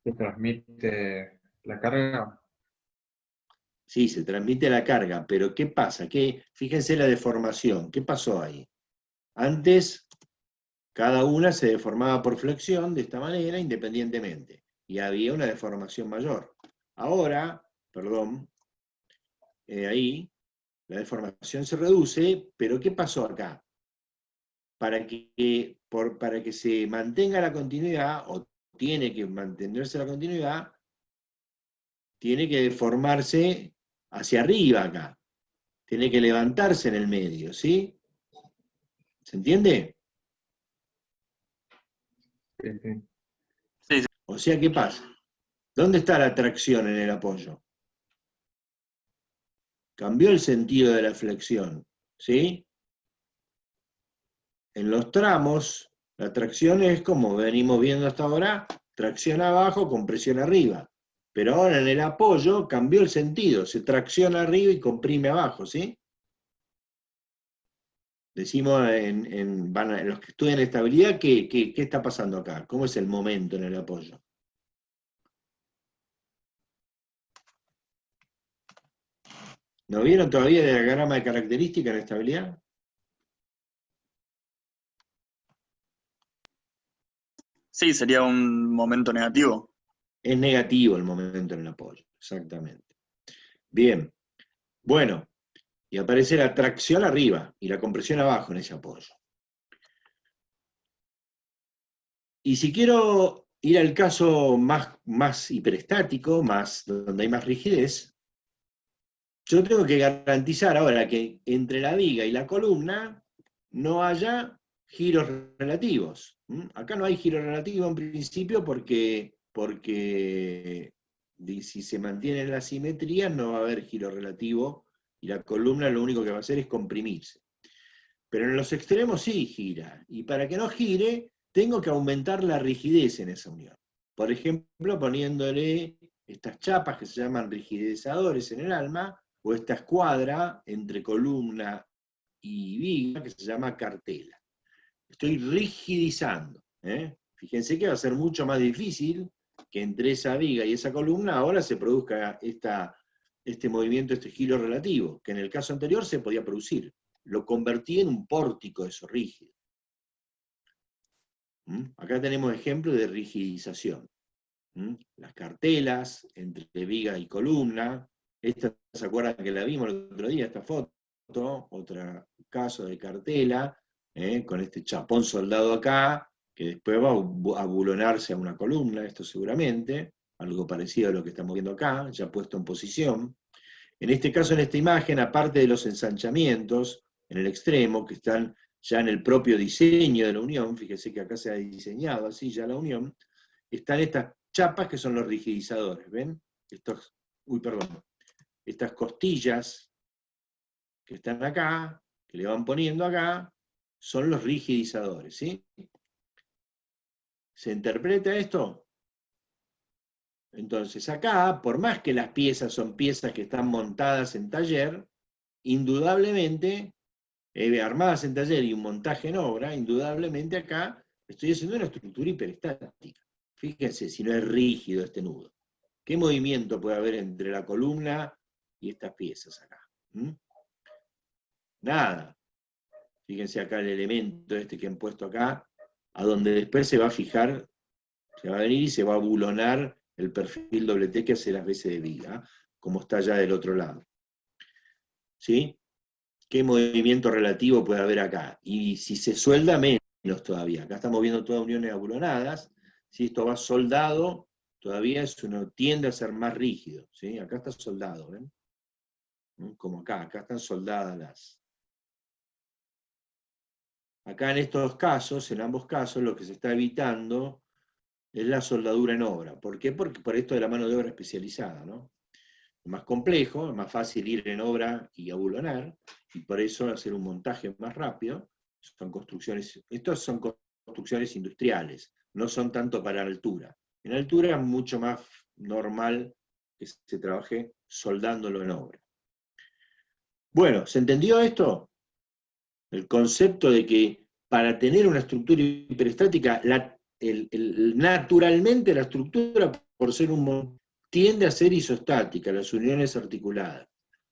¿Se transmite la carga? Sí, se transmite la carga, pero ¿qué pasa? Fíjense la deformación, ¿qué pasó ahí? Antes, cada una se deformaba por flexión de esta manera independientemente, y había una deformación mayor. Ahora, perdón, ahí, la deformación se reduce, pero ¿qué pasó acá? Para que se mantenga la continuidad, o tiene que mantenerse la continuidad, tiene que deformarse hacia arriba acá. Tiene que levantarse en el medio, ¿sí? ¿Se entiende? Sí, sí. Sí, sí. O sea, ¿qué pasa? ¿Dónde está la tracción en el apoyo? Cambió el sentido de la flexión, ¿sí? En los tramos, la tracción es como venimos viendo hasta ahora, tracción abajo, compresión arriba. Pero ahora en el apoyo cambió el sentido, se tracciona arriba y comprime abajo, ¿sí? Decimos en los que estudian estabilidad, ¿qué está pasando acá? ¿Cómo es el momento en el apoyo? ¿No vieron todavía el diagrama de característica en estabilidad? Sí, sería un momento negativo. Es negativo el momento en el apoyo, exactamente. Bien, bueno, y aparece la tracción arriba y la compresión abajo en ese apoyo. Y si quiero ir al caso más hiperestático, donde hay más rigidez, yo tengo que garantizar ahora que entre la viga y la columna no haya giros relativos. Acá no hay giro relativo en principio porque si se mantiene la simetría no va a haber giro relativo y la columna lo único que va a hacer es comprimirse. Pero en los extremos sí gira, y para que no gire tengo que aumentar la rigidez en esa unión. Por ejemplo, poniéndole estas chapas que se llaman rigidizadores en el alma, o esta escuadra entre columna y viga que se llama cartela. Estoy rigidizando. Fíjense que va a ser mucho más difícil que entre esa viga y esa columna ahora se produzca este movimiento, este giro relativo, que en el caso anterior se podía producir. Lo convertí en un pórtico eso rígido. Acá tenemos ejemplos de rigidización. Las cartelas entre viga y columna. Esta, ¿se acuerdan que la vimos el otro día, esta foto? Otro caso de cartela, con este chapón soldado acá, que después va a bulonarse a una columna, esto seguramente, algo parecido a lo que estamos viendo acá, ya puesto en posición. En este caso, en esta imagen, aparte de los ensanchamientos en el extremo, que están ya en el propio diseño de la unión, fíjese que acá se ha diseñado así ya la unión, están estas chapas que son los rigidizadores, ¿ven? Estas costillas que están acá, que le van poniendo acá, son los rigidizadores, ¿sí? ¿Se interpreta esto? Entonces acá, por más que las piezas son piezas que están montadas en taller, indudablemente, armadas en taller y un montaje en obra, indudablemente acá estoy haciendo una estructura hiperestática. Fíjense si no es rígido este nudo. ¿Qué movimiento puede haber entre la columna y estas piezas acá? Nada. Fíjense acá el elemento este que han puesto acá, a donde después se va a fijar, se va a venir y se va a bulonar el perfil doble T que hace las veces de viga, como está ya del otro lado. ¿Sí? ¿Qué movimiento relativo puede haber acá? Y si se suelda, menos todavía. Acá estamos viendo todas uniones abulonadas. Si esto va soldado, todavía tiende a ser más rígido. ¿Sí? Acá está soldado, ¿ven? Como acá están soldadas las. Acá en estos casos, en ambos casos, lo que se está evitando es la soldadura en obra. ¿Por qué? Porque por esto de la mano de obra especializada, ¿no? Es más complejo, es más fácil ir en obra y abulonar, y por eso hacer un montaje más rápido, son construcciones, estos son construcciones industriales, no son tanto para altura. En altura es mucho más normal que se trabaje soldándolo en obra. Bueno, ¿se entendió esto? El concepto de que para tener una estructura hiperestática, naturalmente la estructura, por ser tiende a ser isostática, las uniones articuladas.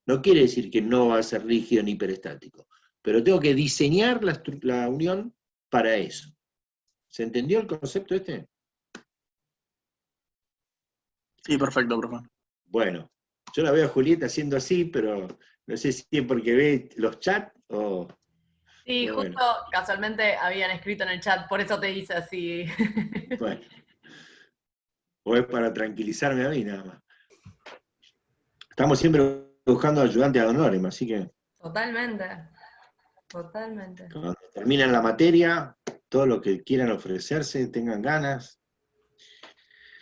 No quiere decir que no va a ser rígido ni hiperestático, pero tengo que diseñar la unión para eso. ¿Se entendió el concepto este? Sí, perfecto, profe. Bueno, yo la veo a Julieta haciendo así, pero no sé si es porque ve los chats o... Sí, o justo bueno. casualmente habían escrito en el chat, por eso te hice así. Bueno, o es para tranquilizarme a mí nada más. Estamos siempre buscando ayudantes ad honorem, así que Totalmente, totalmente. cuando terminan la materia, todo lo que quieran ofrecerse, tengan ganas.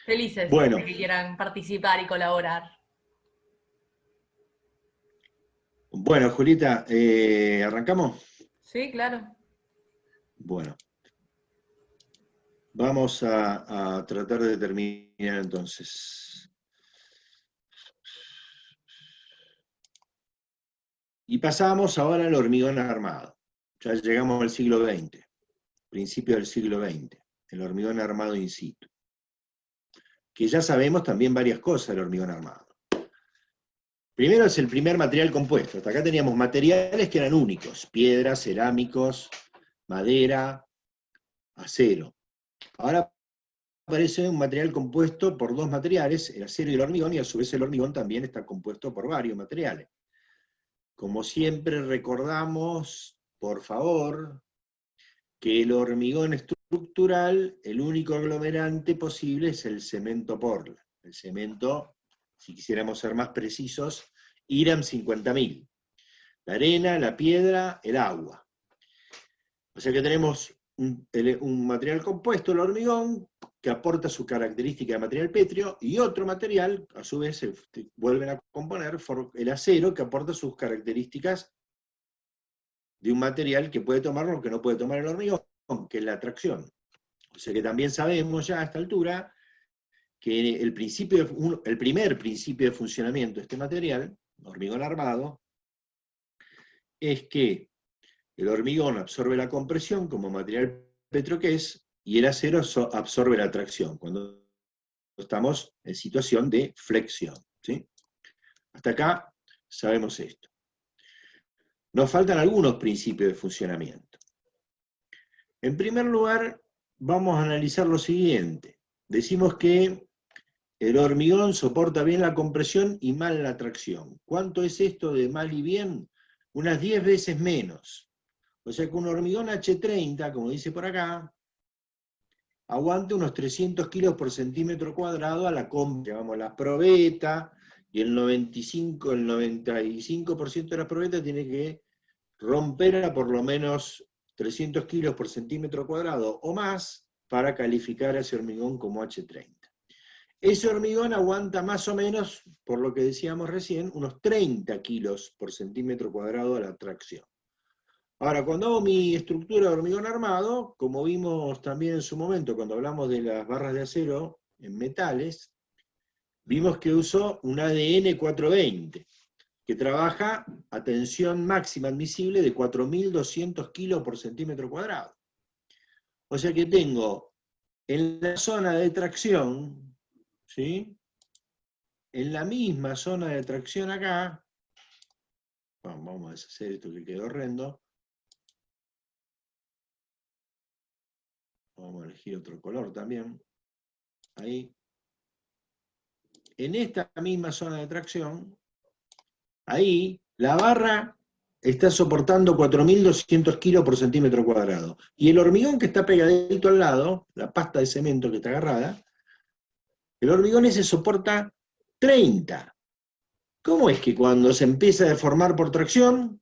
Felices Bueno, de que quieran participar y colaborar. bueno, Julieta, ¿arrancamos? Sí, claro. Bueno, vamos a tratar de terminar entonces. Y pasamos ahora al hormigón armado. Ya llegamos al siglo XX, principio del siglo XX, el hormigón armado in situ. Que ya sabemos también varias cosas del hormigón armado. Primero es el primer material compuesto. Hasta acá teníamos materiales que eran únicos: piedra, cerámicos, madera, acero. Ahora aparece un material compuesto por dos materiales, el acero y el hormigón, y a su vez el hormigón también está compuesto por varios materiales. Como siempre recordamos, por favor, que el hormigón estructural, el único aglomerante posible es el cemento Portland. El cemento, si quisiéramos ser más precisos, IRAM 50.000. La arena, la piedra, el agua. O sea que tenemos un material compuesto, el hormigón, que aporta su característica de material pétreo, y otro material, a su vez, se vuelven a componer, el acero, que aporta sus características de un material que puede tomar lo que no puede tomar el hormigón, que es la tracción. O sea que también sabemos ya a esta altura que el primer principio de funcionamiento de este material, hormigón armado, es que el hormigón absorbe la compresión como material petro que es, y el acero absorbe la tracción, cuando estamos en situación de flexión. ¿Sí? Hasta acá sabemos esto. Nos faltan algunos principios de funcionamiento. En primer lugar, vamos a analizar lo siguiente. Decimos que el hormigón soporta bien la compresión y mal la tracción. ¿Cuánto es esto de mal y bien? Unas 10 veces menos. O sea que un hormigón H30, como dice por acá, aguante unos 300 kilos por centímetro cuadrado a la llamamos la probeta, y el 95% de la probeta tiene que romper a por lo menos 300 kilos por centímetro cuadrado o más para calificar a ese hormigón como H30. Ese hormigón aguanta más o menos, por lo que decíamos recién, unos 30 kilos por centímetro cuadrado a la tracción. Ahora, cuando hago mi estructura de hormigón armado, como vimos también en su momento cuando hablamos de las barras de acero en metales, vimos que uso un ADN 420, que trabaja a tensión máxima admisible de 4.200 kilos por centímetro cuadrado. O sea que tengo en la zona de tracción, ¿sí? En la misma zona de tracción acá, vamos a deshacer esto que quedó horrendo, vamos a elegir otro color también, ahí. En esta misma zona de tracción, ahí la barra está soportando 4.200 kilos por centímetro cuadrado. Y el hormigón que está pegadito al lado, la pasta de cemento que está agarrada, el hormigón ese soporta 30. ¿Cómo es que cuando se empieza a deformar por tracción,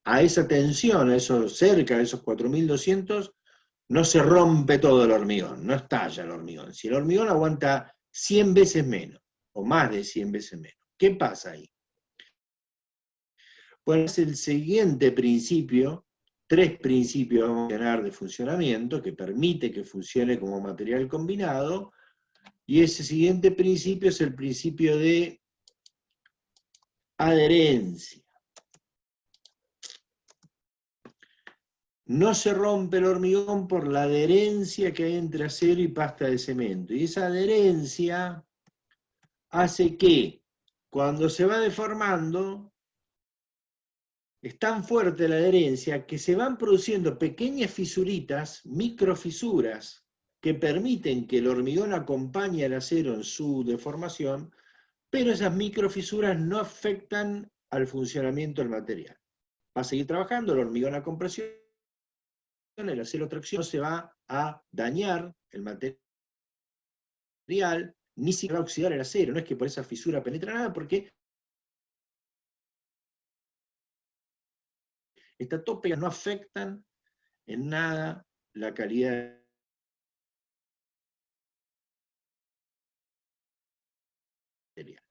a esa tensión, a eso, cerca de esos 4.200, no se rompe todo el hormigón, no estalla el hormigón? Si el hormigón aguanta 100 veces menos, o más de 100 veces menos, ¿qué pasa ahí? Pues es el siguiente principio 3 principios vamos a mencionar de funcionamiento que permite que funcione como material combinado, y ese siguiente principio es el principio de adherencia. No se rompe el hormigón por la adherencia que hay entre acero y pasta de cemento, y esa adherencia hace que cuando se va deformando, es tan fuerte la adherencia que se van produciendo pequeñas fisuritas, microfisuras, que permiten que el hormigón acompañe al acero en su deformación, pero esas microfisuras no afectan al funcionamiento del material. Va a seguir trabajando el hormigón a compresión, el acero a tracción, no se va a dañar el material, ni siquiera va a oxidar el acero, no es que por esa fisura penetra nada, porque estas topeas no afectan en nada la calidad material.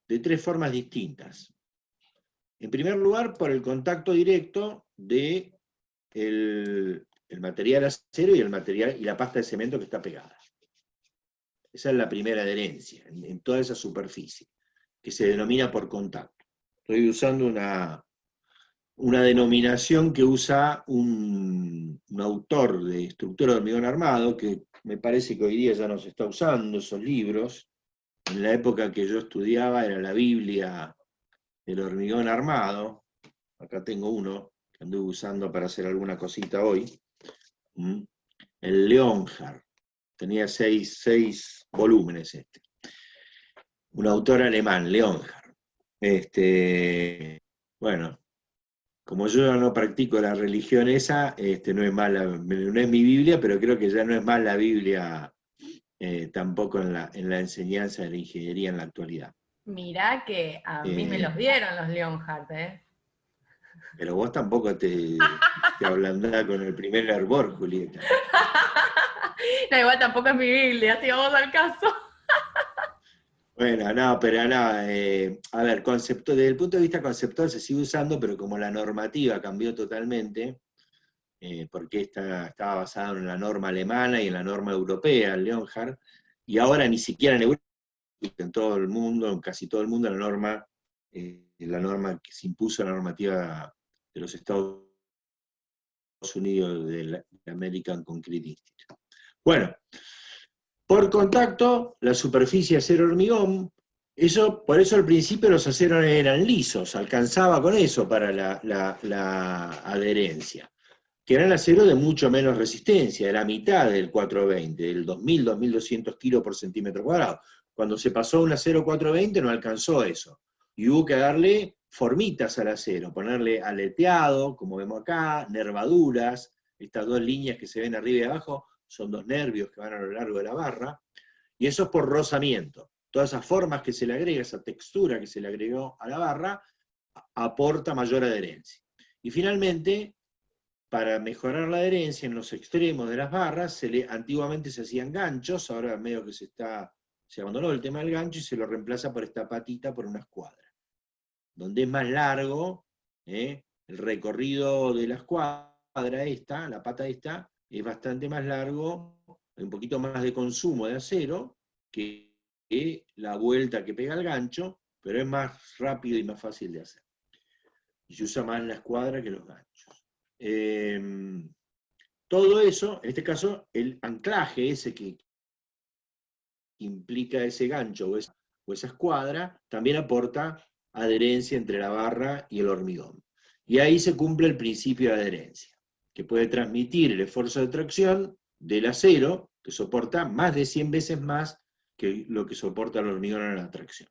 De 3 formas distintas. En primer lugar, por el contacto directo de el material acero y la pasta de cemento que está pegada. Esa es la primera adherencia, en toda esa superficie, que se denomina por contacto. Estoy usando una denominación que usa un autor de estructura de hormigón armado, que me parece que hoy día ya no se está usando esos libros. En la época que yo estudiaba era la Biblia del hormigón armado. Acá tengo uno que anduve usando para hacer alguna cosita hoy. El Leonhardt. Tenía 6 volúmenes este. Un autor alemán, Leonhardt. Bueno, como yo no practico la religión esa, no es mi Biblia, pero creo que ya no es más la Biblia tampoco en la enseñanza de la ingeniería en la actualidad. Mirá que a mí me los dieron los Leonhardt, Pero vos tampoco te ablandás con el primer hervor, Julieta. No, igual tampoco es mi Biblia, si vamos al caso. Bueno, no, pero no, a ver, desde el punto de vista conceptual se sigue usando, pero como la normativa cambió totalmente, porque estaba basada en la norma alemana y en la norma europea, el Leonhardt, y ahora ni siquiera en Europa, en todo el mundo, en casi todo el mundo, la norma que se impuso, la normativa de los Estados Unidos, de la American Concrete Institute. Bueno, por contacto, la superficie acero-hormigón, por eso al principio los aceros eran lisos, alcanzaba con eso para la adherencia, que era el acero de mucho menos resistencia, de la mitad del 420, del 2.200 kilos por centímetro cuadrado. Cuando se pasó a un acero 420 no alcanzó eso, y hubo que darle formitas al acero, ponerle aleteado, como vemos acá, nervaduras, estas 2 líneas que se ven arriba y abajo, son 2 nervios que van a lo largo de la barra, y eso es por rozamiento. Todas esas formas que se le agrega, esa textura que se le agregó a la barra, aporta mayor adherencia. Y finalmente, para mejorar la adherencia en los extremos de las barras, antiguamente se hacían ganchos, ahora medio que se abandonó el tema del gancho y se lo reemplaza por esta patita, por una escuadra, donde es más largo, el recorrido de la escuadra esta, la pata esta, es bastante más largo, hay un poquito más de consumo de acero que la vuelta que pega el gancho, pero es más rápido y más fácil de hacer. Y se usa más la escuadra que los ganchos. Todo eso, en este caso, el anclaje ese que implica ese gancho o esa escuadra, también aporta adherencia entre la barra y el hormigón. Y ahí se cumple el principio de adherencia, que puede transmitir el esfuerzo de tracción del acero, que soporta más de 100 veces más que lo que soporta el hormigón en la tracción.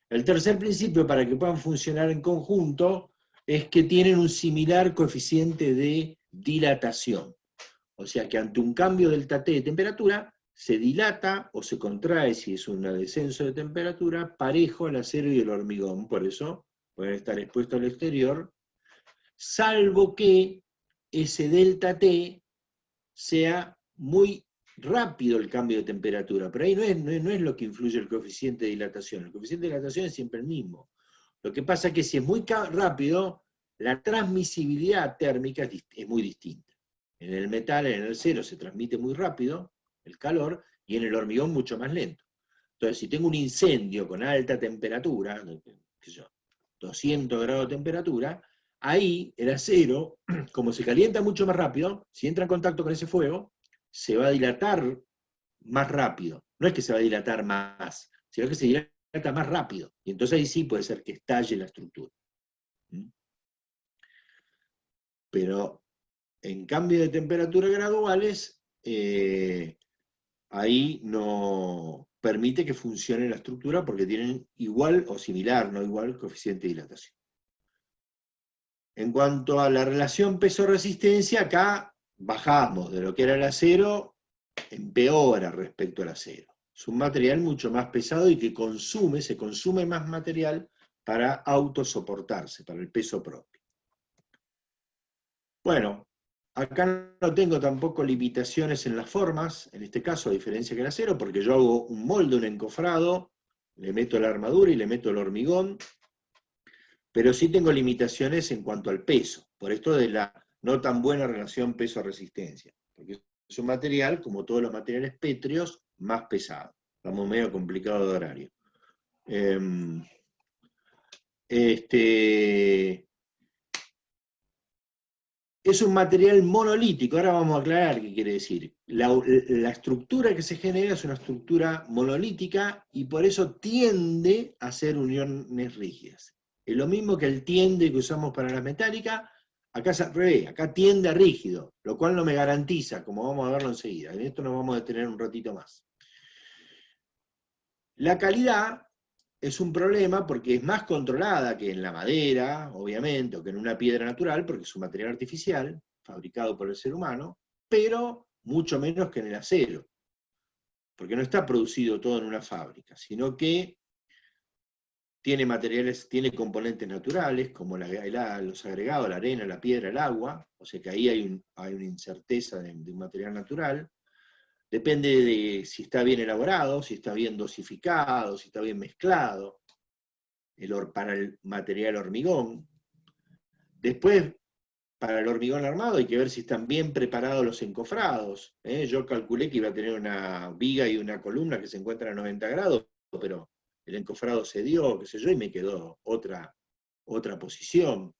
El tercer principio, para que puedan funcionar en conjunto, es que tienen un similar coeficiente de dilatación. O sea que ante un cambio del T de temperatura, se dilata o se contrae, si es un descenso de temperatura, parejo al acero y el hormigón. Por eso pueden estar expuestos al exterior, salvo que ese delta T sea muy rápido el cambio de temperatura. Pero ahí no es lo que influye el coeficiente de dilatación. El coeficiente de dilatación es siempre el mismo. Lo que pasa es que si es muy rápido, la transmisibilidad térmica es muy distinta. En el metal, en el acero, se transmite muy rápido el calor, y en el hormigón mucho más lento. Entonces, si tengo un incendio con alta temperatura, qué sé yo, 200 grados de temperatura, ahí el acero, como se calienta mucho más rápido, si entra en contacto con ese fuego, se va a dilatar más rápido. No es que se va a dilatar más, sino que se dilata más rápido. Y entonces ahí sí puede ser que estalle la estructura. Pero en cambio de temperatura graduales, ahí no permite que funcione la estructura porque tienen igual o similar, no igual, coeficiente de dilatación. En cuanto a la relación peso-resistencia, acá bajamos de lo que era el acero, empeora respecto al acero. Es un material mucho más pesado y que se consume más material para autosoportarse, para el peso propio. Bueno, acá no tengo tampoco limitaciones en las formas, en este caso, a diferencia que el acero, porque yo hago un molde, un encofrado, le meto la armadura y le meto el hormigón, pero sí tengo limitaciones en cuanto al peso, por esto de la no tan buena relación peso-resistencia, porque es un material, como todos los materiales pétreos, más pesado. Estamos medio complicados de horario. Es un material monolítico, ahora vamos a aclarar qué quiere decir. La estructura que se genera es una estructura monolítica y por eso tiende a ser uniones rígidas. Es lo mismo que el tiende que usamos para la metálica, acá es al revés, acá tiende a rígido, lo cual no me garantiza, como vamos a verlo enseguida. En esto nos vamos a detener un ratito más. La calidad es un problema porque es más controlada que en la madera, obviamente, o que en una piedra natural, porque es un material artificial, fabricado por el ser humano, pero mucho menos que en el acero, porque no está producido todo en una fábrica, sino que tiene materiales, tiene componentes naturales, como los agregados, la arena, la piedra, el agua, o sea que ahí hay una incerteza de un material natural. Depende de si está bien elaborado, si está bien dosificado, si está bien mezclado, para el material hormigón. Después, para el hormigón armado hay que ver si están bien preparados los encofrados. Yo calculé que iba a tener una viga y una columna que se encuentran a 90 grados, pero el encofrado se dio, qué sé yo, y me quedó otra posición.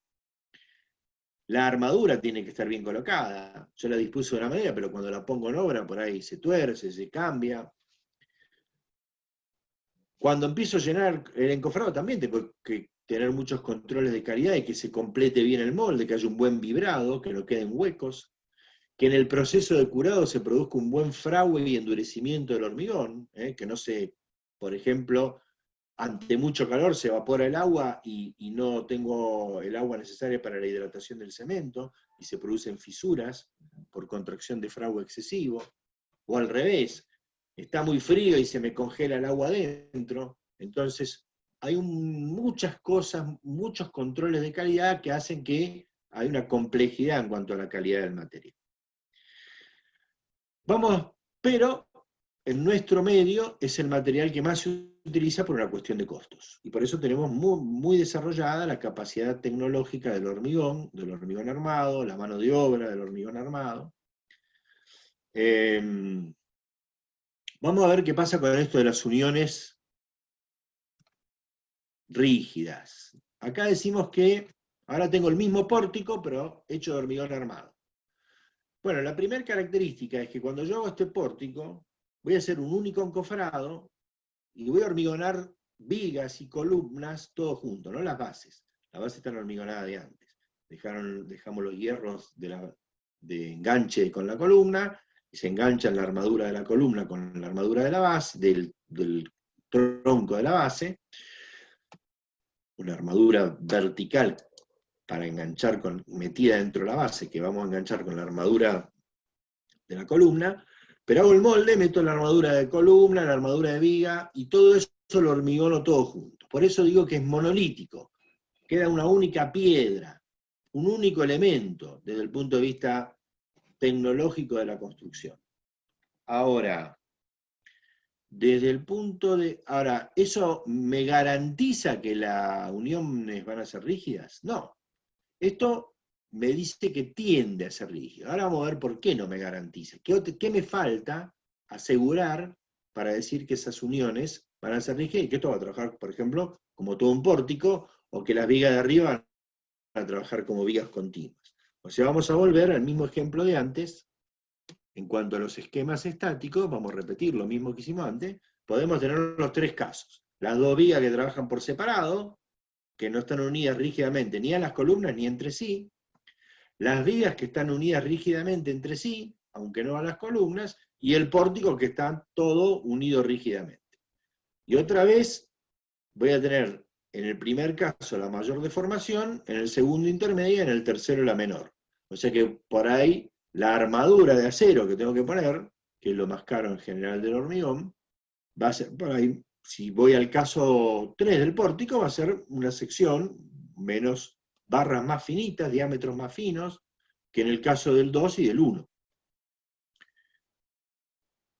La armadura tiene que estar bien colocada. Yo la dispuse de una manera, pero cuando la pongo en obra, por ahí se tuerce, se cambia. Cuando empiezo a llenar el encofrado también tengo que tener muchos controles de calidad y que se complete bien el molde, que haya un buen vibrado, que no queden huecos, que en el proceso de curado se produzca un buen fragüe y endurecimiento del hormigón, que no se, por ejemplo, ante mucho calor se evapora el agua y no tengo el agua necesaria para la hidratación del cemento y se producen fisuras por contracción de fragüe excesivo, o al revés, está muy frío y se me congela el agua adentro. Entonces hay muchas cosas, muchos controles de calidad que hacen que hay una complejidad en cuanto a la calidad del material. Pero en nuestro medio es el material que más se utiliza por una cuestión de costos. Y por eso tenemos muy desarrollada la capacidad tecnológica del hormigón armado, la mano de obra del hormigón armado. Vamos a ver qué pasa con esto de las uniones rígidas. Acá decimos que ahora tengo el mismo pórtico, pero hecho de hormigón armado. Bueno, la primera característica es que cuando yo hago este pórtico, voy a hacer un único encofrado y voy a hormigonar vigas y columnas todo junto, no las bases. Las bases están hormigonadas de antes. Dejamos los hierros de enganche con la columna, y se enganchan la armadura de la columna con la armadura de la base, del tronco de la base, una armadura vertical para enganchar metida dentro de la base, que vamos a enganchar con la armadura de la columna, pero hago el molde, meto la armadura de columna, la armadura de viga, y todo eso lo hormigono todo junto. Por eso digo que es monolítico, queda una única piedra, un único elemento desde el punto de vista tecnológico de la construcción. Ahora, ¿eso me garantiza que las uniones van a ser rígidas? No. Esto me dice que tiende a ser rígido. Ahora vamos a ver por qué no me garantiza. ¿Qué me falta asegurar para decir que esas uniones van a ser rígidas y que esto va a trabajar, por ejemplo, como todo un pórtico, o que las vigas de arriba van a trabajar como vigas continuas? O sea, vamos a volver al mismo ejemplo de antes. En cuanto a los esquemas estáticos, vamos a repetir lo mismo que hicimos antes, podemos tener los tres casos. Las dos vigas que trabajan por separado, que no están unidas rígidamente ni a las columnas ni entre sí, las vigas que están unidas rígidamente entre sí, aunque no a las columnas, y el pórtico que está todo unido rígidamente. Y otra vez voy a tener en el primer caso la mayor deformación, en el segundo intermedia, en el tercero la menor. O sea que por ahí la armadura de acero que tengo que poner, que es lo más caro en general del hormigón, va a ser por ahí, si voy al caso 3 del pórtico, va a ser una sección menos barras más finitas, diámetros más finos, que en el caso del 2 y del 1.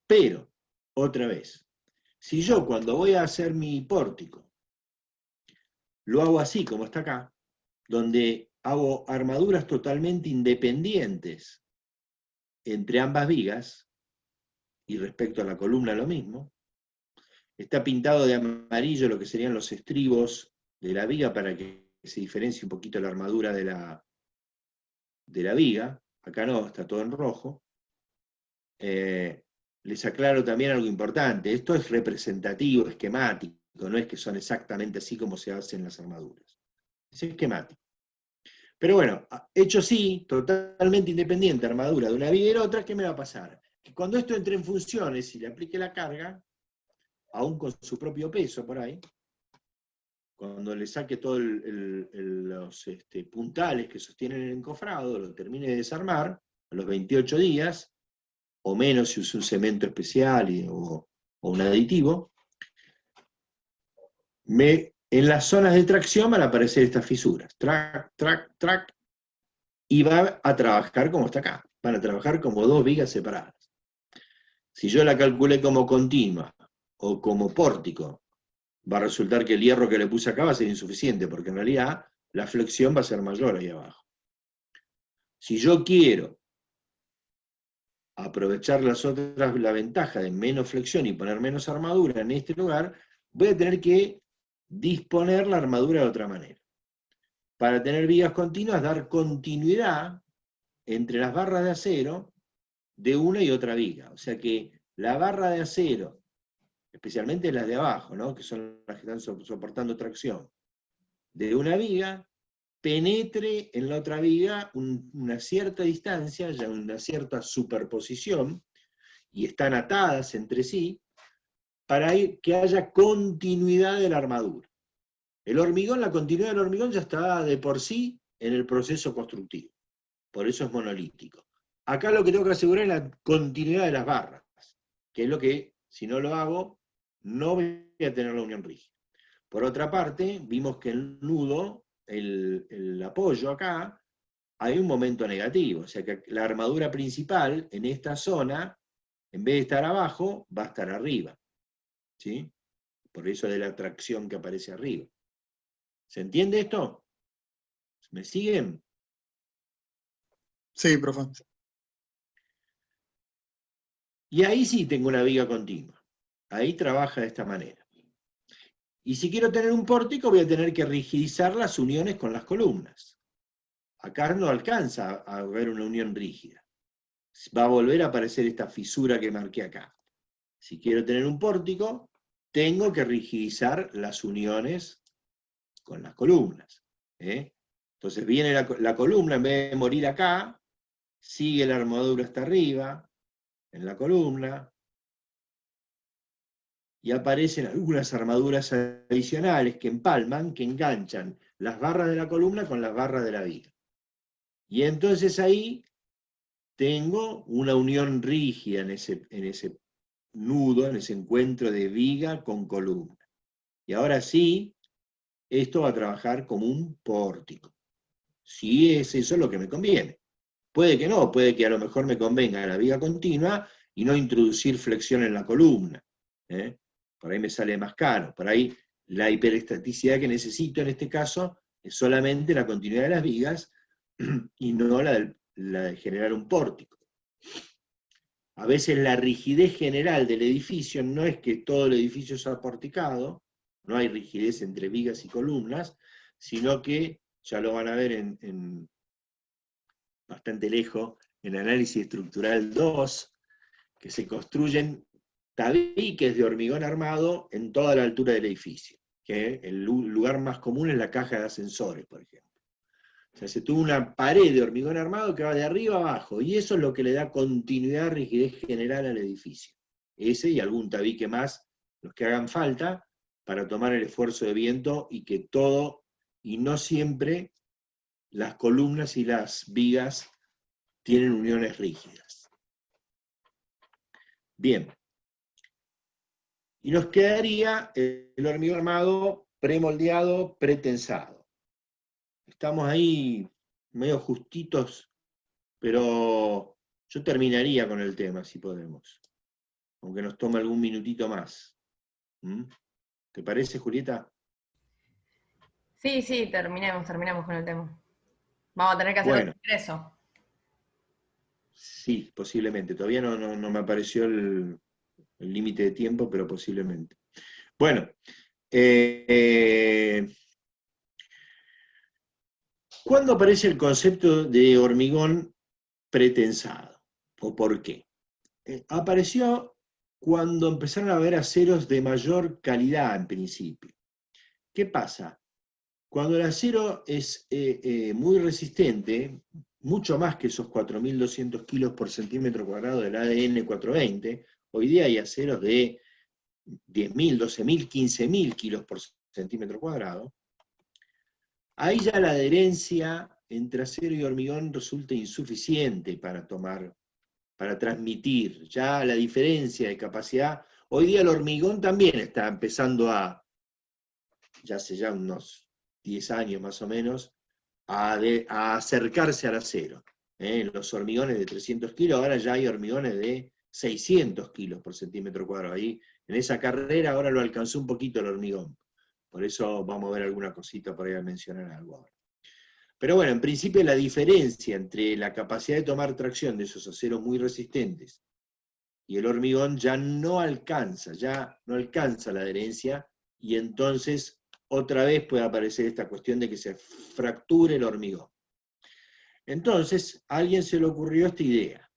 Pero, otra vez, si yo cuando voy a hacer mi pórtico, lo hago así como está acá, donde hago armaduras totalmente independientes entre ambas vigas, y respecto a la columna lo mismo, está pintado de amarillo lo que serían los estribos de la viga para que se diferencie un poquito la armadura de la viga. Acá no, está todo en rojo. Les aclaro también algo importante. Esto es representativo, esquemático, no es que son exactamente así como se hacen las armaduras. Es esquemático. Pero bueno, hecho así, totalmente independiente, armadura de una viga y de otra, ¿qué me va a pasar? Que cuando esto entre en funciones y le aplique la carga, aún con su propio peso por ahí, cuando le saque todos los puntales que sostienen el encofrado, lo termine de desarmar, a los 28 días, o menos si usa un cemento especial o un aditivo, en las zonas de tracción van a aparecer estas fisuras, track, track, track, y va a trabajar como está acá, van a trabajar como dos vigas separadas. Si yo la calculé como continua o como pórtico, va a resultar que el hierro que le puse acá va a ser insuficiente, porque en realidad la flexión va a ser mayor ahí abajo. Si yo quiero aprovechar la ventaja de menos flexión y poner menos armadura en este lugar, voy a tener que disponer la armadura de otra manera. Para tener vigas continuas, dar continuidad entre las barras de acero de una y otra viga. O sea que la barra de acero, especialmente las de abajo, ¿no?, que son las que están soportando tracción, de una viga, penetre en la otra viga una cierta distancia, ya una cierta superposición, y están atadas entre sí, para que haya continuidad de la armadura. El hormigón, la continuidad del hormigón ya está de por sí en el proceso constructivo, por eso es monolítico. Acá lo que tengo que asegurar es la continuidad de las barras, que es lo que, si no lo hago, no voy a tener la unión rígida. Por otra parte, vimos que el nudo, el apoyo acá, hay un momento negativo, o sea que la armadura principal en esta zona, en vez de estar abajo, va a estar arriba. ¿Sí? Por eso de la tracción que aparece arriba. ¿Se entiende esto? ¿Me siguen? Sí, profe. Y ahí sí tengo una viga continua. Ahí trabaja de esta manera. Y si quiero tener un pórtico, voy a tener que rigidizar las uniones con las columnas. Acá no alcanza a haber una unión rígida. Va a volver a aparecer esta fisura que marqué acá. Si quiero tener un pórtico, tengo que rigidizar las uniones con las columnas. Entonces viene la columna, en vez de morir acá, sigue la armadura hasta arriba, en la columna, y aparecen algunas armaduras adicionales que empalman, que enganchan las barras de la columna con las barras de la viga. Y entonces ahí tengo una unión rígida en ese nudo, en ese encuentro de viga con columna. Y ahora sí, esto va a trabajar como un pórtico. Si es eso lo que me conviene. Puede que no, puede que a lo mejor me convenga la viga continua y no introducir flexión en la columna. Por ahí me sale más caro. Por ahí la hiperestaticidad que necesito en este caso es solamente la continuidad de las vigas y no la de generar un pórtico. A veces la rigidez general del edificio no es que todo el edificio sea porticado, no hay rigidez entre vigas y columnas, sino que, ya lo van a ver en bastante lejos, en análisis estructural 2, que se construyen tabiques de hormigón armado en toda la altura del edificio, que el lugar más común es la caja de ascensores, por ejemplo. O sea, se tuvo una pared de hormigón armado que va de arriba a abajo, y eso es lo que le da continuidad, rigidez general al edificio. Ese y algún tabique más, los que hagan falta, para tomar el esfuerzo de viento y que todo, y no siempre, las columnas y las vigas tienen uniones rígidas. Bien. Y nos quedaría el hormigón armado premoldeado, pretensado. Estamos ahí medio justitos, pero yo terminaría con el tema, si podemos. Aunque nos tome algún minutito más. ¿Mm? ¿Te parece, Julieta? Sí, sí, terminemos con el tema. Vamos a tener que hacer Bueno. otro ingreso. Sí, posiblemente. Todavía no me apareció el límite de tiempo, pero posiblemente. Bueno, ¿cuándo aparece el concepto de hormigón pretensado? ¿O por qué? Apareció cuando empezaron a haber aceros de mayor calidad en principio. ¿Qué pasa? Cuando el acero es muy resistente, mucho más que esos 4.200 kilos por centímetro cuadrado del ADN 420, hoy día hay aceros de 10.000, 12.000, 15.000 kilos por centímetro cuadrado, ahí ya la adherencia entre acero y hormigón resulta insuficiente para transmitir. Ya la diferencia de capacidad, hoy día el hormigón también está empezando ya hace ya unos 10 años más o menos, a acercarse al acero. Los hormigones de 300 kilos, ahora ya hay hormigones de 600 kilos por centímetro cuadrado. Ahí, en esa carrera ahora lo alcanzó un poquito el hormigón. Por eso vamos a ver alguna cosita por ahí a mencionar algo ahora. Pero bueno, en principio la diferencia entre la capacidad de tomar tracción de esos aceros muy resistentes y el hormigón ya no alcanza la adherencia, y entonces otra vez puede aparecer esta cuestión de que se fracture el hormigón. Entonces, a alguien se le ocurrió esta idea: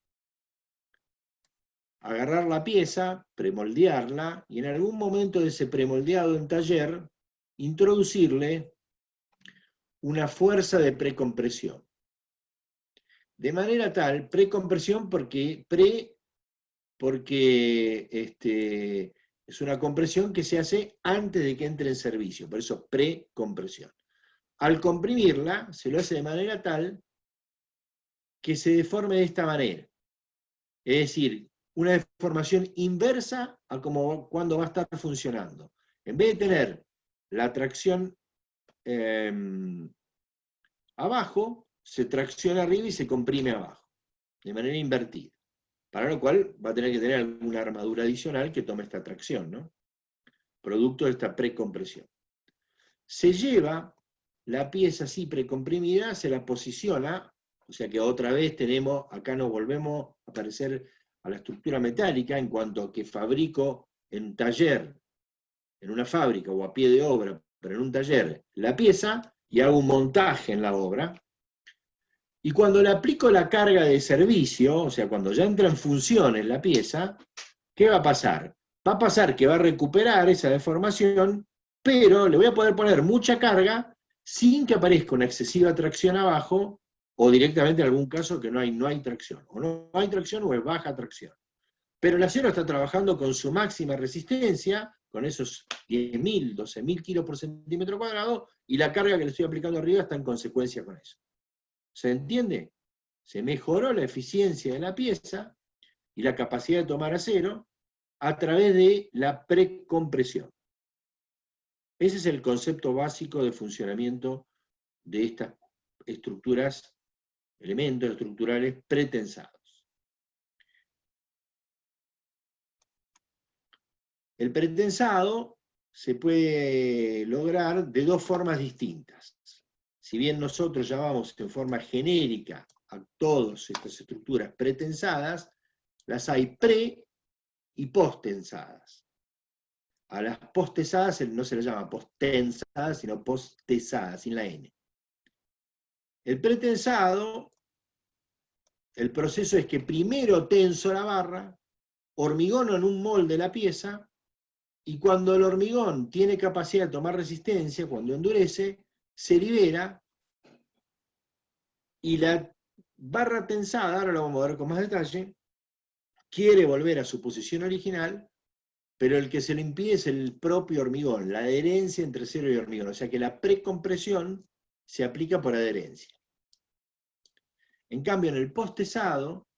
agarrar la pieza, premoldearla, y en algún momento de ese premoldeado en taller, introducirle una fuerza de precompresión. De manera tal, precompresión porque es una compresión que se hace antes de que entre en servicio, por eso precompresión. Al comprimirla, se lo hace de manera tal que se deforme de esta manera. Es decir, una deformación inversa a como cuando va a estar funcionando. En vez de tener la tracción abajo, se tracciona arriba y se comprime abajo, de manera invertida. Para lo cual va a tener que tener alguna armadura adicional que tome esta tracción, ¿no? Producto de esta precompresión. Se lleva la pieza así precomprimida, se la posiciona, o sea que otra vez tenemos, acá nos volvemos a parecer a la estructura metálica en cuanto a que fabrico en taller, en una fábrica o a pie de obra, pero en un taller, la pieza y hago un montaje en la obra. Y cuando le aplico la carga de servicio, o sea, cuando ya entra en funciones la pieza, ¿qué va a pasar? Va a pasar que va a recuperar esa deformación, pero le voy a poder poner mucha carga sin que aparezca una excesiva tracción abajo, o directamente en algún caso que no hay tracción. O no hay tracción o es baja tracción. Pero el acero está trabajando con su máxima resistencia, con esos 10.000, 12.000 kilos por centímetro cuadrado, y la carga que le estoy aplicando arriba está en consecuencia con eso. ¿Se entiende? Se mejoró la eficiencia de la pieza y la capacidad de tomar acero a través de la precompresión. Ese es el concepto básico de funcionamiento de estas estructuras, elementos estructurales pretensados. El pretensado se puede lograr de dos formas distintas. Si bien nosotros llamamos en forma genérica a todas estas estructuras pretensadas, las hay pre y postensadas. A las postensadas no se les llama postensadas, sino postesadas, sin la N. El pretensado, el proceso es que primero tenso la barra, hormigono en un molde la pieza, y cuando el hormigón tiene capacidad de tomar resistencia, cuando endurece, se libera, y la barra tensada, ahora lo vamos a ver con más detalle, quiere volver a su posición original, pero el que se lo impide es el propio hormigón, la adherencia entre acero y hormigón, o sea que la precompresión se aplica por adherencia. En cambio, en el postesado,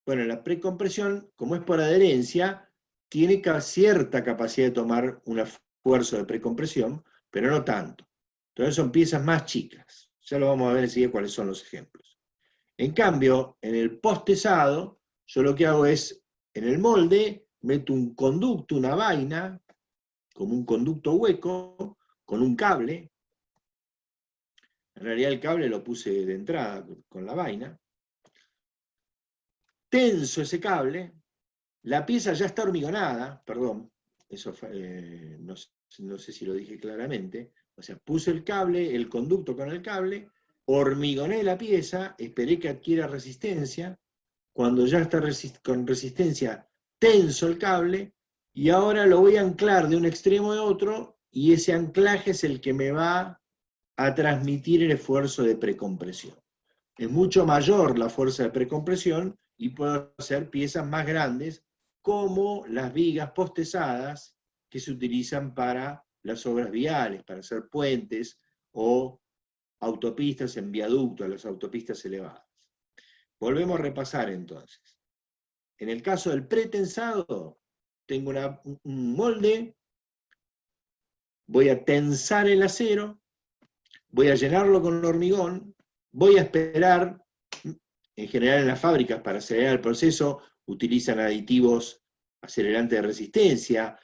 bueno, la precompresión, como es por adherencia, tiene cierta capacidad de tomar un esfuerzo de precompresión, pero no tanto. Entonces son piezas más chicas. Ya lo vamos a ver enseguida cuáles son los ejemplos. En cambio, en el postesado, yo lo que hago es, en el molde, meto un conducto, una vaina, como un conducto hueco, con un cable. En realidad el cable lo puse de entrada con la vaina. Tenso ese cable, la pieza ya está hormigonada, perdón, eso no sé si lo dije claramente, o sea, puse el cable, el conducto con el cable, hormigoné la pieza, esperé que adquiera resistencia, cuando ya está con resistencia, tenso el cable, y ahora lo voy a anclar de un extremo a otro, y ese anclaje es el que me va a transmitir el esfuerzo de precompresión. Es mucho mayor la fuerza de precompresión, y puedo hacer piezas más grandes, como las vigas postesadas que se utilizan para las obras viales, para hacer puentes o autopistas en viaducto, las autopistas elevadas. Volvemos a repasar entonces. En el caso del pretensado, tengo un molde, voy a tensar el acero, voy a llenarlo con hormigón, voy a esperar, en general en las fábricas para acelerar el proceso utilizan aditivos acelerantes de resistencia,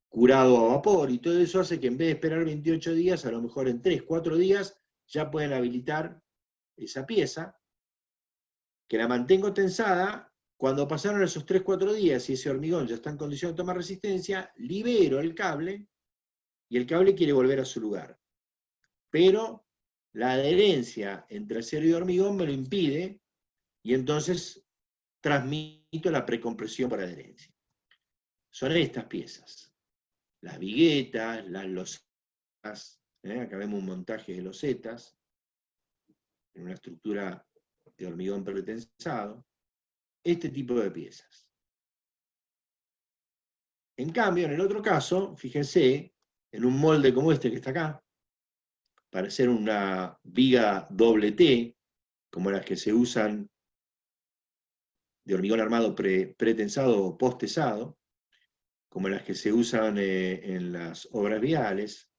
curado a vapor, y todo eso hace que en vez de esperar 28 días, a lo mejor en 3, 4 días, ya pueden habilitar esa pieza, que la mantengo tensada. Cuando pasaron esos 3, 4 días y ese hormigón ya está en condición de tomar resistencia, libero el cable, y el cable quiere volver a su lugar. Pero la adherencia entre acero y hormigón me lo impide, y entonces transmito la precompresión por adherencia. Son estas piezas. Las viguetas, las losetas, acá vemos un montaje de losetas, en una estructura de hormigón pretensado, este tipo de piezas. En cambio, en el otro caso, fíjense, en un molde como este que está acá, para hacer una viga doble T, como las que se usan de hormigón armado pretensado o postesado, como las que se usan en las obras viales,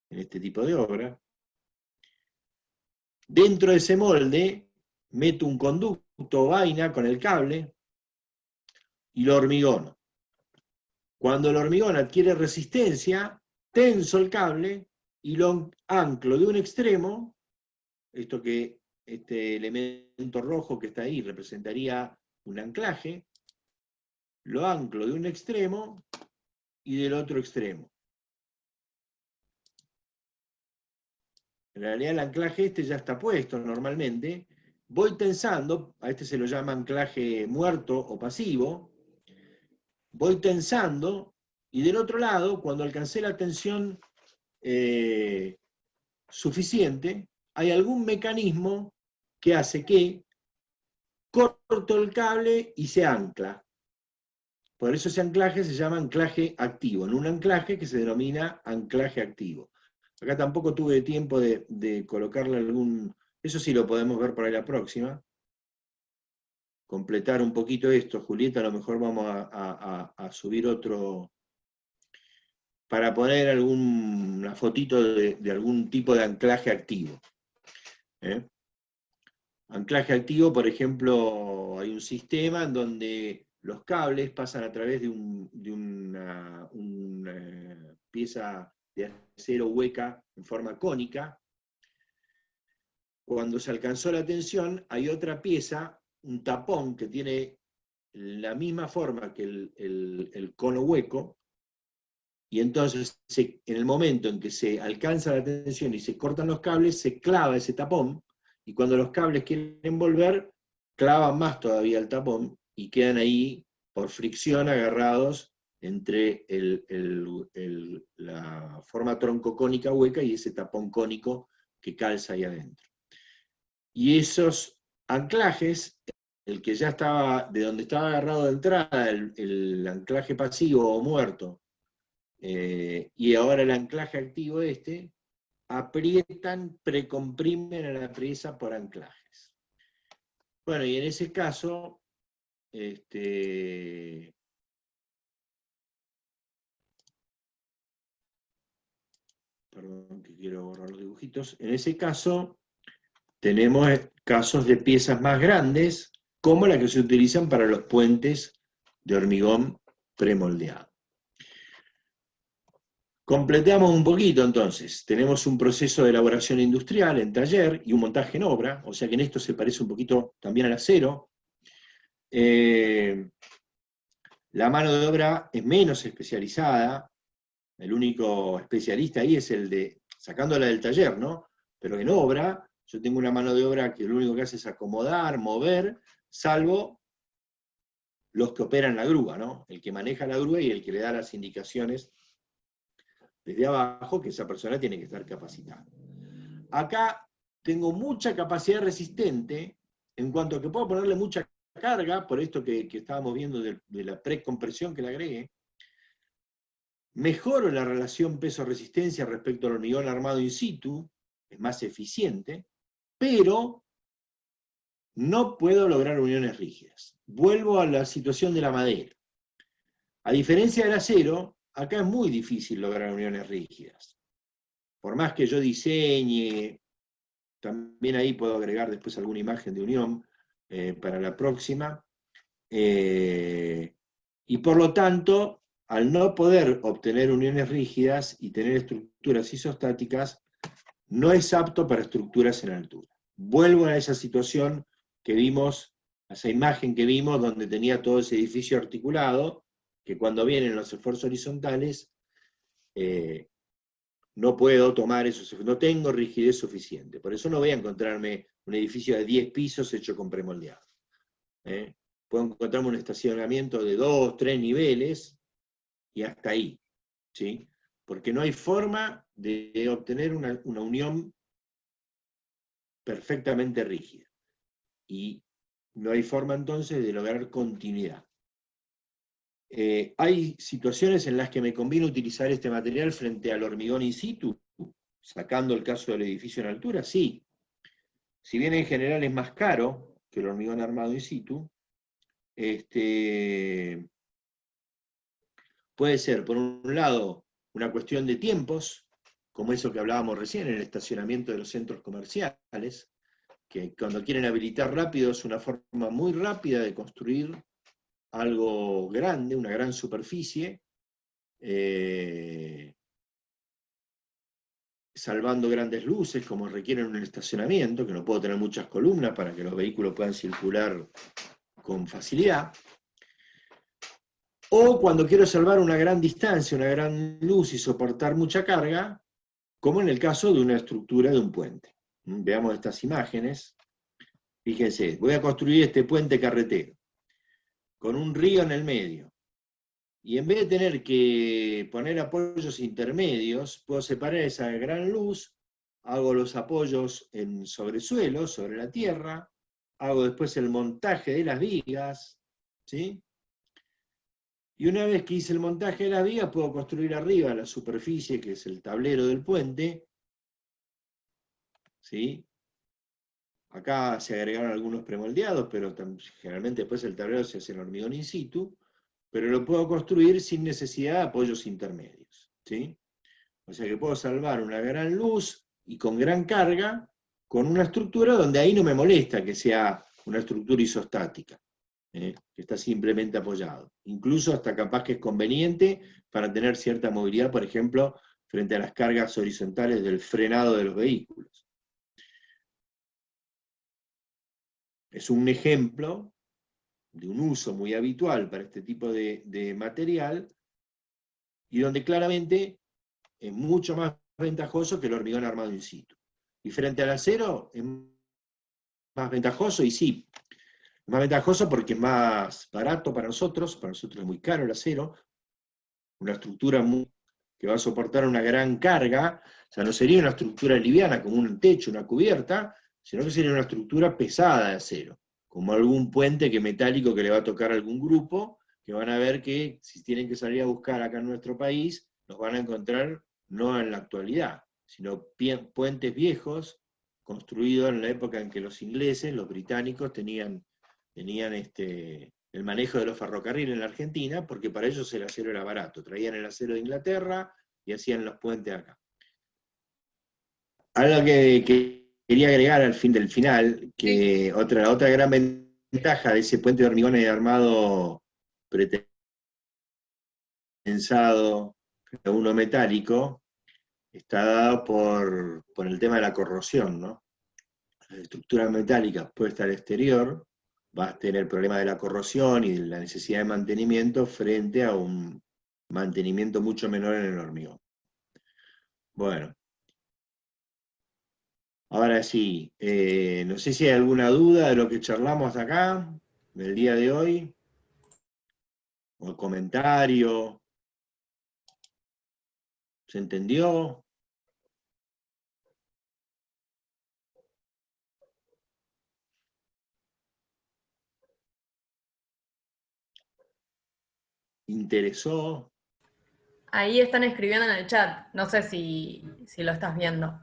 en este tipo de obra. Dentro de ese molde meto un conducto o vaina con el cable y lo hormigono. Cuando el hormigón adquiere resistencia, tenso el cable y lo anclo de un extremo, este elemento rojo que está ahí representaría un anclaje, lo anclo de un extremo y del otro extremo. En realidad el anclaje este ya está puesto normalmente, voy tensando, a este se lo llama anclaje muerto o pasivo, voy tensando, y del otro lado, cuando alcancé la tensión suficiente, hay algún mecanismo que hace que corto el cable y se ancla. Por eso ese anclaje se llama anclaje activo, en un anclaje que se denomina anclaje activo. Acá tampoco tuve tiempo de colocarle algún... Eso sí lo podemos ver por ahí la próxima. Completar un poquito esto, Julieta, a lo mejor vamos a subir otro... para poner una fotito de algún tipo de anclaje activo. Anclaje activo, por ejemplo, hay un sistema en donde los cables pasan a través de una pieza de acero hueca en forma cónica. Cuando se alcanzó la tensión, hay otra pieza, un tapón que tiene la misma forma que el cono hueco, y entonces en el momento en que se alcanza la tensión y se cortan los cables, se clava ese tapón, y cuando los cables quieren volver, clavan más todavía el tapón, y quedan ahí por fricción agarrados entre la forma troncocónica hueca y ese tapón cónico que calza ahí adentro. Y esos anclajes, el que ya estaba, de donde estaba agarrado de entrada, el anclaje pasivo o muerto, y ahora el anclaje activo aprietan, precomprimen a la pieza por anclajes. Bueno, y en ese caso, perdón que quiero borrar los dibujitos, en ese caso tenemos casos de piezas más grandes, como la que se utilizan para los puentes de hormigón premoldeado. Completamos un poquito entonces, tenemos un proceso de elaboración industrial en taller y un montaje en obra, o sea que en esto se parece un poquito también al acero. La mano de obra es menos especializada, el único especialista ahí es el de, sacándola del taller, ¿no? Pero en obra, yo tengo una mano de obra que lo único que hace es acomodar, mover, salvo los que operan la grúa, ¿no? El que maneja la grúa y el que le da las indicaciones desde abajo, que esa persona tiene que estar capacitada. Acá tengo mucha capacidad resistente, en cuanto a que puedo ponerle mucha carga, por esto que estábamos viendo de la precompresión que le agregué. Mejoro la relación peso-resistencia respecto al hormigón armado in situ, es más eficiente, pero no puedo lograr uniones rígidas. Vuelvo a la situación de la madera. A diferencia del acero, acá es muy difícil lograr uniones rígidas. Por más que yo diseñe, también ahí puedo agregar después alguna imagen de unión para la próxima, y por lo tanto, al no poder obtener uniones rígidas y tener estructuras isostáticas, no es apto para estructuras en altura. Vuelvo a esa situación que vimos, a esa imagen que vimos, donde tenía todo ese edificio articulado, que cuando vienen los esfuerzos horizontales, no puedo tomar esos, no tengo rigidez suficiente. Por eso no voy a encontrarme un edificio de 10 pisos hecho con premoldeado. Puedo encontrarme un estacionamiento de 2, 3 niveles, y hasta ahí, ¿sí? Porque no hay forma de obtener una unión perfectamente rígida. Y no hay forma entonces de lograr continuidad. Hay situaciones en las que me conviene utilizar este material frente al hormigón in situ, sacando el caso del edificio en altura, sí. Si bien en general es más caro que el hormigón armado in situ, puede ser, por un lado, una cuestión de tiempos, como eso que hablábamos recién, en el estacionamiento de los centros comerciales, que cuando quieren habilitar rápido es una forma muy rápida de construir algo grande, una gran superficie, salvando grandes luces, como requieren un estacionamiento, que no puedo tener muchas columnas para que los vehículos puedan circular con facilidad. O cuando quiero salvar una gran distancia, una gran luz y soportar mucha carga, como en el caso de una estructura de un puente. Veamos estas imágenes. Fíjense, voy a construir este puente carretero, con un río en el medio. Y en vez de tener que poner apoyos intermedios, puedo separar esa gran luz, hago los apoyos en sobresuelo, sobre la tierra, hago después el montaje de las vigas, ¿sí? Y una vez que hice el montaje de las vigas, puedo construir arriba la superficie, que es el tablero del puente, ¿sí? Acá se agregaron algunos premoldeados, pero generalmente después el tablero se hace en hormigón in situ, pero lo puedo construir sin necesidad de apoyos intermedios, ¿sí? O sea que puedo salvar una gran luz y con gran carga, con una estructura donde ahí no me molesta que sea una estructura isostática, que está simplemente apoyado. Incluso hasta capaz que es conveniente para tener cierta movilidad, por ejemplo, frente a las cargas horizontales del frenado de los vehículos. Es un ejemplo de un uso muy habitual para este tipo de material, y donde claramente es mucho más ventajoso que el hormigón armado in situ. Y frente al acero es más ventajoso, y sí, es más ventajoso porque es más barato para nosotros es muy caro el acero, una estructura que va a soportar una gran carga, o sea, no sería una estructura liviana como un techo, una cubierta, sino que sería una estructura pesada de acero, como algún puente metálico que le va a tocar a algún grupo, que van a ver que si tienen que salir a buscar acá en nuestro país, los van a encontrar no en la actualidad, sino puentes viejos, construidos en la época en que los ingleses, los británicos, tenían el manejo de los ferrocarriles en la Argentina, porque para ellos el acero era barato. Traían el acero de Inglaterra y hacían los puentes acá. Algo que quería agregar al final, que otra gran ventaja de ese puente de hormigón armado pretensado a uno metálico, está dado por el tema de la corrosión, ¿no? Las estructuras metálicas puestas al exterior va a tener el problema de la corrosión y de la necesidad de mantenimiento frente a un mantenimiento mucho menor en el hormigón. Bueno. Ahora sí, no sé si hay alguna duda de lo que charlamos acá, del día de hoy, o comentario. ¿Se entendió? ¿Interesó? Ahí están escribiendo en el chat, no sé si lo estás viendo.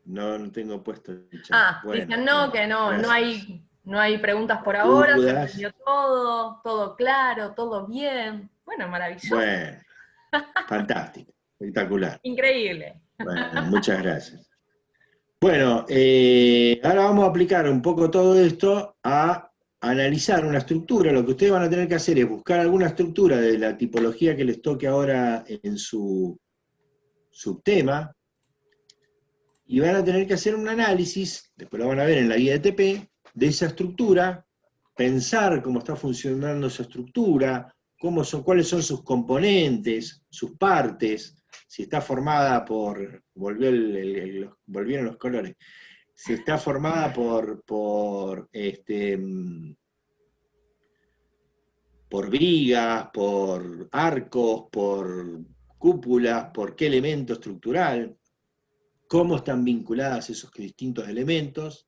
No tengo puesto el chat. Ah, Bueno, dicen no, que no gracias. no hay preguntas por ahora, se ¿Dudas? entendió todo claro, todo bien. Bueno, maravilloso. Bueno, fantástico, espectacular. Increíble. Bueno, muchas gracias. Bueno, ahora vamos a aplicar un poco todo esto a analizar una estructura. Lo que ustedes van a tener que hacer es buscar alguna estructura de la tipología que les toque ahora en su subtema, y van a tener que hacer un análisis, después lo van a ver en la guía de TP, de esa estructura, pensar cómo está funcionando esa estructura, cuáles son sus componentes, sus partes, si está formada por, volvieron los colores, si está formada por vigas, por arcos, por cúpulas, por qué elemento estructural, cómo están vinculadas esos distintos elementos,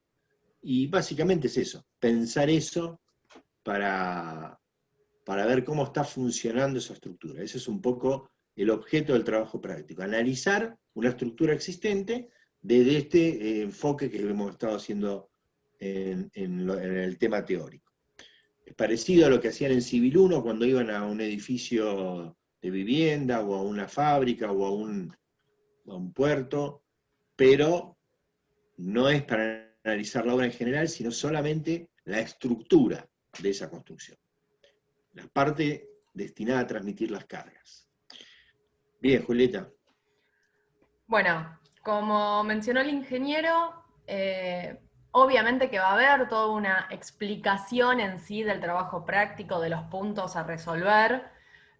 y básicamente es eso, pensar eso para ver cómo está funcionando esa estructura. Ese es un poco el objeto del trabajo práctico, analizar una estructura existente desde este enfoque que hemos estado haciendo en el tema teórico. Es parecido a lo que hacían en Civil 1 cuando iban a un edificio de vivienda, o a una fábrica, o a un puerto, pero no es para analizar la obra en general, sino solamente la estructura de esa construcción, la parte destinada a transmitir las cargas. Bien, Julieta. Bueno, como mencionó el ingeniero, obviamente que va a haber toda una explicación en sí del trabajo práctico, de los puntos a resolver,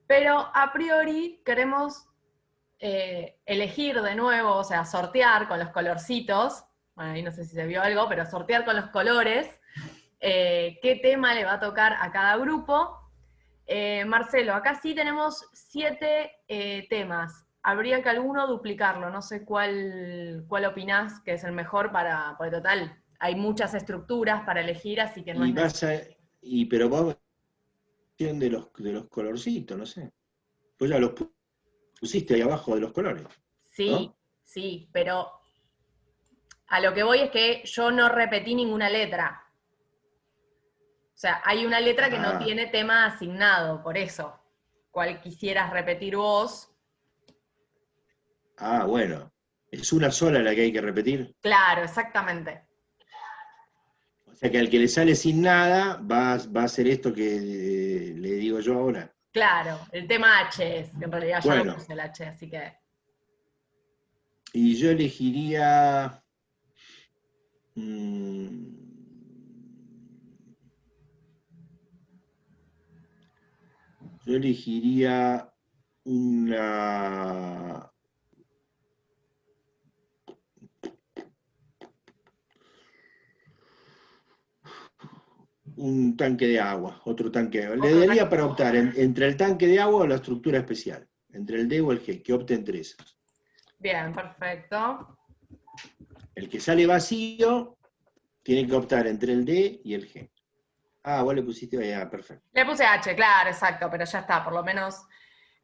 pero a priori queremos elegir de nuevo, o sea, sortear con los colorcitos, bueno, ahí no sé si se vio algo, pero sortear con los colores, qué tema le va a tocar a cada grupo. Marcelo, acá sí tenemos 7 temas. Habría que alguno duplicarlo, no sé cuál opinás que es el mejor porque total, hay muchas estructuras para elegir, así que no es necesario. Pero vos de los colorcitos, no sé. Pues ya los pusiste ahí abajo de los colores. Sí, ¿no? sí, pero a lo que voy es que yo no repetí ninguna letra. O sea, hay una letra que no tiene tema asignado, por eso. ¿Cuál quisieras repetir vos? Ah, bueno. ¿Es una sola la que hay que repetir? Claro, exactamente. O sea que al que le sale sin nada, va a hacer esto que le digo yo ahora. Claro, el tema H es, que en realidad ya Bueno. lo puse el H, así que... Y yo elegiría... yo elegiría una... un tanque de agua, otro tanque de agua. Le daría para optar entre el tanque de agua o la estructura especial, entre el D o el G, que opte entre esos. Bien, perfecto. El que sale vacío tiene que optar entre el D y el G. Ah, vos le pusiste, perfecto. Le puse H, claro, exacto, pero ya está, por lo menos.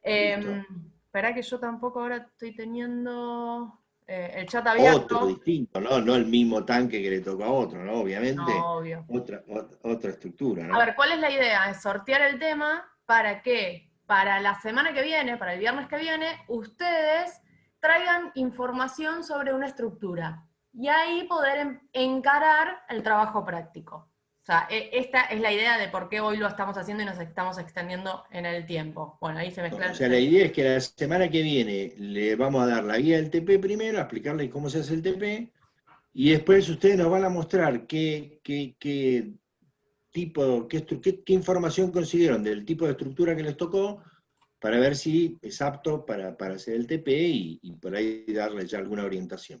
Listo. Esperá que yo tampoco ahora estoy teniendo el chat abierto. Otro distinto, ¿no? No el mismo tanque que le tocó a otro, ¿no? Obviamente, No, obvio. otra estructura, ¿no? A ver, ¿cuál es la idea? Es sortear el tema para que para la semana que viene, para el viernes que viene, ustedes traigan información sobre una estructura y ahí poder encarar el trabajo práctico. O sea, esta es la idea de por qué hoy lo estamos haciendo y nos estamos extendiendo en el tiempo. Bueno, ahí se mezclan. O sea, la idea es que la semana que viene le vamos a dar la guía del TP primero, a explicarle cómo se hace el TP, y después ustedes nos van a mostrar qué tipo, qué información consiguieron del tipo de estructura que les tocó, para ver si es apto para hacer el TP y por ahí darle ya alguna orientación.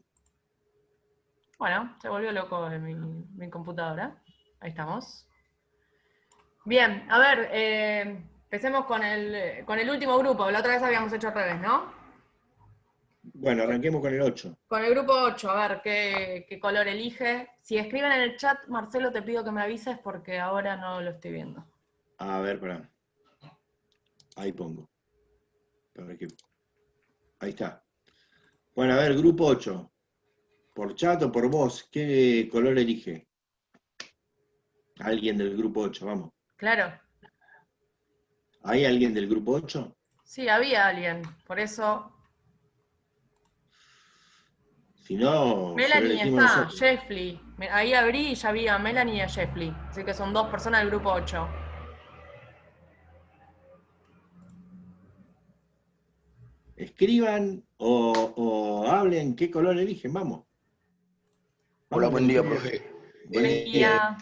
Bueno, se volvió loco mi computadora. Ahí estamos. Bien, a ver, empecemos con el último grupo. La otra vez habíamos hecho al revés, ¿no? Bueno, arranquemos con el 8. Con el grupo 8, a ver qué color elige. Si escriben en el chat, Marcelo, te pido que me avises porque ahora no lo estoy viendo. A ver, pará. Ahí pongo. Ahí está. Bueno, a ver, grupo 8. ¿Por chat o por voz? ¿Qué color elige? Alguien del grupo 8, vamos. Claro. ¿Hay alguien del grupo 8? Sí, había alguien. Por eso. Si no, Melanie elegimos está, nosotros. Jeffley. Ahí abrí y ya vi a Melanie y a Jeffley. Así que son 2 personas del grupo 8. Escriban o hablen qué color eligen, vamos. Hola, Vamos, buen día, Melanie. profe. Buen día.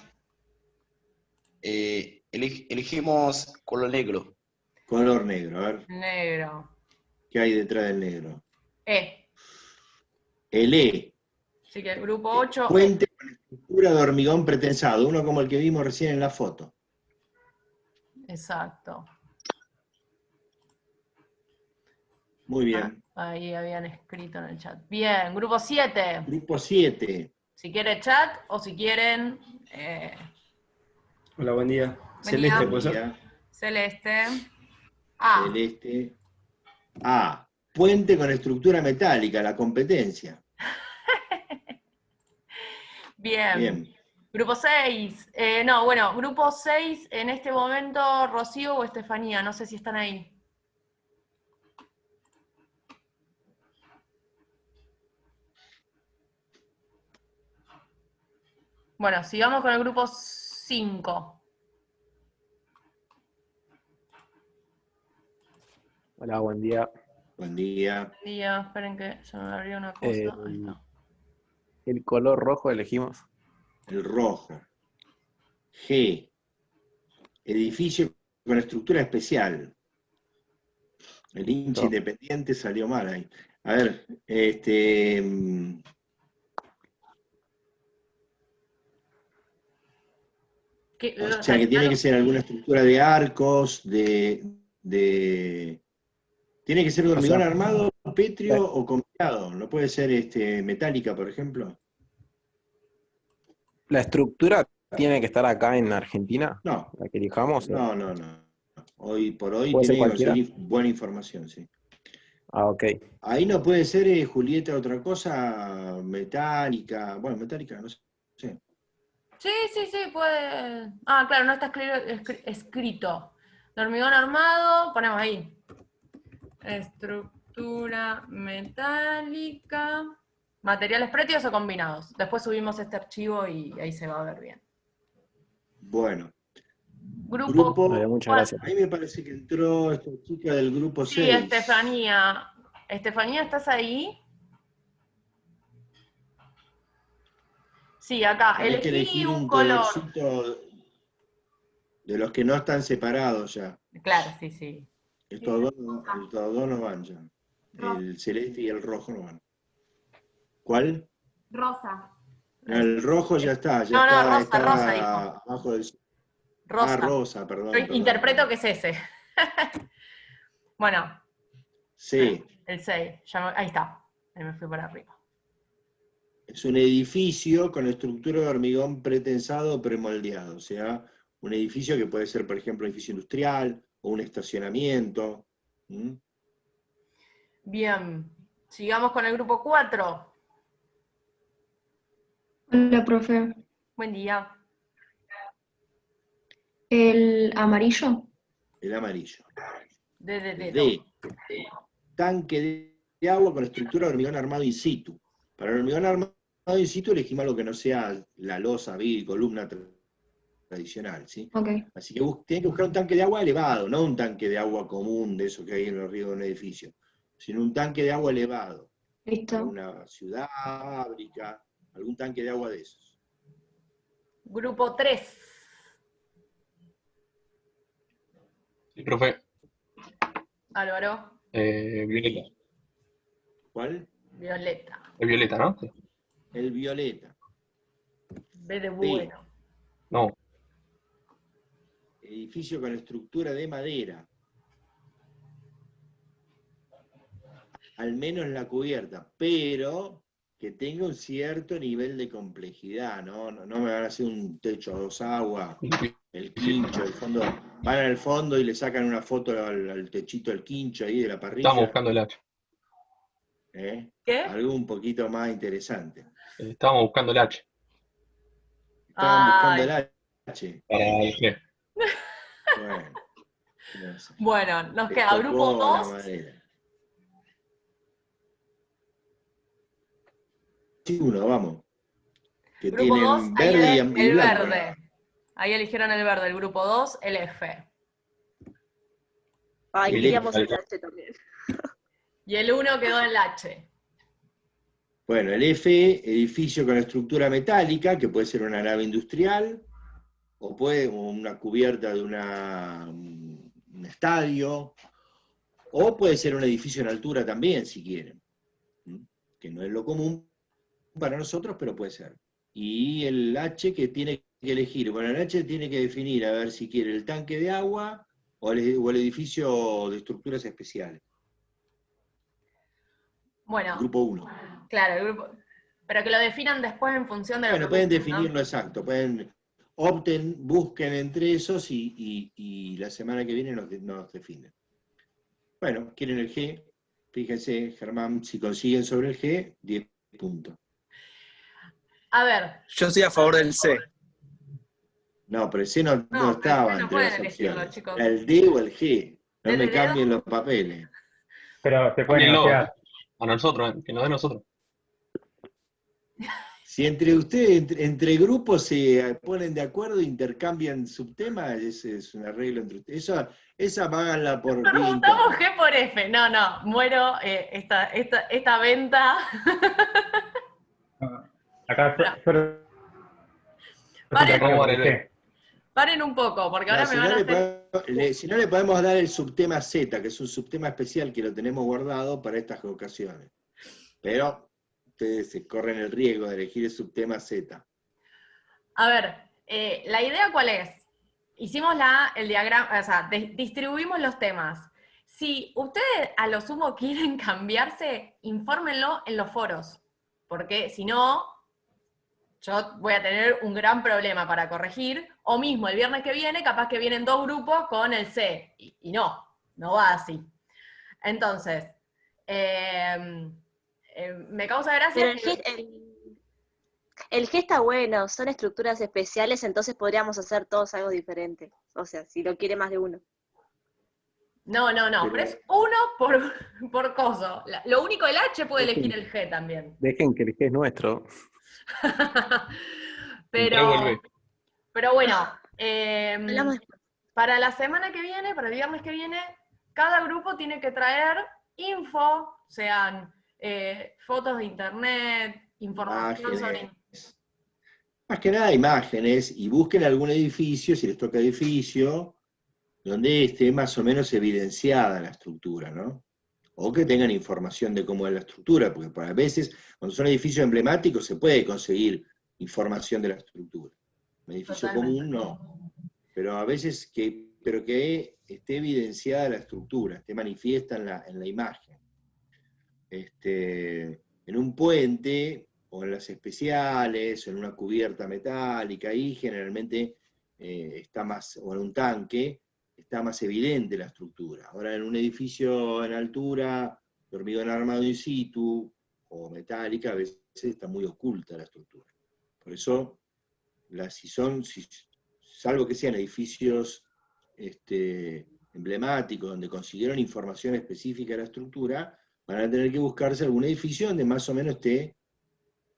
Elegimos color negro. Color negro, a ver, Negro. ¿qué hay detrás del negro? E. El E. Así que el grupo 8. Puente con estructura de hormigón pretensado, uno como el que vimos recién en la foto. Exacto. Muy bien. Ahí habían escrito en el chat. Bien, grupo 7. Grupo 7. Si quiere chat o si quieren Hola, buen día. Buen Celeste, día. ¿puede ser? Día, celeste. A. celeste. A. Puente con estructura metálica, la competencia. Bien. Bien. Grupo 6. No, bueno, grupo 6 en este momento, Rocío o Estefanía, no sé si están ahí. Bueno, sigamos con el grupo 5. Hola, buen día. Buen día. Buen día, esperen que se me abrió una cosa. Ahí está. El color rojo elegimos. El rojo. G. Edificio con estructura especial. El hincha No. independiente salió mal ahí. A ver, o sea que tiene que ser alguna estructura de arcos, ¿tiene que ser de hormigón armado, pétreo o combinado? ¿No puede ser metálica, por ejemplo? ¿La estructura tiene que estar acá en Argentina? No. ¿La que elijamos? No. Hoy por hoy ¿Puede ser tiene que cualquiera? conseguir buena información, sí. Ah, ok. Ahí no puede ser, Julieta, otra cosa, metálica. Bueno, metálica, no sé. Sí, puede. Ah, claro, no está escrito. De hormigón armado, ponemos ahí. Estructura metálica. Materiales prétios o combinados. Después subimos este archivo y ahí se va a ver bien. Bueno. Grupo. Vale, muchas gracias. Ahí me parece que entró esta chica del grupo Sí, 6. Estefanía. Estefanía, ¿estás ahí? Sí, acá, Tenés que elegí elegir un un color. colorcito de los que no están separados ya. Claro, sí, sí. Estos dos no van ya. Rosa. El celeste y el rojo no van. ¿Cuál? Rosa. No, el rojo ya está, No, no, rosa, está rosa dijo. abajo del... Rosa. Ah, rosa, perdón. Yo perdón, interpreto perdón. que es ese. Bueno, Sí, el 6. Ahí está. Ahí me fui para arriba. es un edificio con estructura de hormigón pretensado o premoldeado. O sea, un edificio que puede ser, por ejemplo, un edificio industrial o un estacionamiento. ¿Mm? Bien. Sigamos con el grupo 4. Hola, profe. Buen día. El amarillo. El amarillo. D de dedo. D. Tanque de agua con estructura de hormigón armado in situ. Para el hormigón armado in situ elegimos algo que no sea la losa, vid, columna tradicional, ¿sí? Ok, Así que tienen que buscar un tanque de agua elevado, no un tanque de agua común de eso que hay en los ríos de un edificio, sino un tanque de agua elevado, para listo. una ciudad, fábrica, algún tanque de agua de esos. Grupo 3. Sí, profe. Álvaro. Violeta. ¿Cuál? Violeta. Es violeta, ¿no? El violeta. B de bueno. No. Edificio con estructura de madera. Al menos la cubierta, pero que tenga un cierto nivel de complejidad, ¿no? No me van a hacer un techo a dos aguas, el quincho, el fondo. Van al fondo y le sacan una foto al techito del quincho ahí de la parrilla. Estamos buscando el H. ¿Qué? Algo un poquito más interesante. Estábamos buscando el H. Estaban buscando Ay. el H. Para el G. Bueno, no sé. Bueno, nos Les queda grupo tocó la 2. madera. Sí, uno, vamos. Que Grupo 2, tienen ahí verde y el blanco. verde. Ahí eligieron el verde. El grupo 2, el F. Ay, El queríamos F. el H también. Y el 1 quedó en el H. Bueno, el F, edificio con estructura metálica, que puede ser una nave industrial, o puede una cubierta de un estadio, o puede ser un edificio en altura también, si quieren. ¿Mm? Que no es lo común para nosotros, pero puede ser. Y el H que tiene que elegir, bueno, el H tiene que definir a ver si quiere el tanque de agua o el edificio de estructuras especiales. Bueno, Grupo 1. claro, el grupo. Pero que lo definan después en función de lo Bueno, que pueden busquen, ¿no? definirlo exacto, busquen entre esos y la semana que viene nos definen. Bueno, quieren el G, fíjense, Germán, si consiguen sobre el G, 10 puntos. A ver. Yo estoy a favor del C. No, pero el C no pero estaba el C no entre pueden las elegirlo, opciones. chicos. Era el D o el G. No ¿D me de dedo? cambien los papeles. Pero se puede Cámbienlo. negociar. A nosotros, que nos dé nosotros. Si entre ustedes, entre grupos se ponen de acuerdo, intercambian subtemas, ese es un arreglo entre ustedes. Esa páganla por vía Preguntamos interna. G por F. No, muero esta venta. Acá solo Paren, Vamos a el ver. G. paren un poco, porque No, ahora me van a hacer. si no le podemos dar el subtema Z, que es un subtema especial que lo tenemos guardado para estas ocasiones. Pero ustedes se corren el riesgo de elegir el subtema Z. A ver, la idea cuál es. Hicimos el diagrama, o sea, distribuimos los temas. Si ustedes a lo sumo quieren cambiarse, infórmenlo en los foros, porque si no, yo voy a tener un gran problema para corregir, o mismo el viernes que viene, capaz que vienen dos grupos con el C, y no va así. Entonces, me causa gracia. Pero el G está bueno, son estructuras especiales, entonces podríamos hacer todos algo diferente. O sea, si lo quiere más de uno. No, pero es uno por coso. Lo único, el H puede elegir el G también. Dejen que el G es nuestro. Entrego el B. pero bueno, Hablamos después. para la semana que viene, para el viernes que viene, cada grupo tiene que traer info, sean fotos de internet, información sobre... Más que nada imágenes, y busquen algún edificio, si les toca edificio, donde esté más o menos evidenciada la estructura, ¿no? O que tengan información de cómo es la estructura, porque a veces, cuando son edificios emblemáticos, se puede conseguir información de la estructura. Un edificio Totalmente. común no. Pero a veces pero que esté evidenciada la estructura, esté manifiesta en la imagen. En un puente, o en las especiales, o en una cubierta metálica, ahí generalmente está más, o en un tanque, está más evidente la estructura. Ahora, en un edificio en altura, de hormigón armado in situ, o metálica, a veces está muy oculta la estructura. Por eso, salvo que sean edificios emblemáticos, donde consiguieron información específica de la estructura, van a tener que buscarse algún edificio donde más o menos esté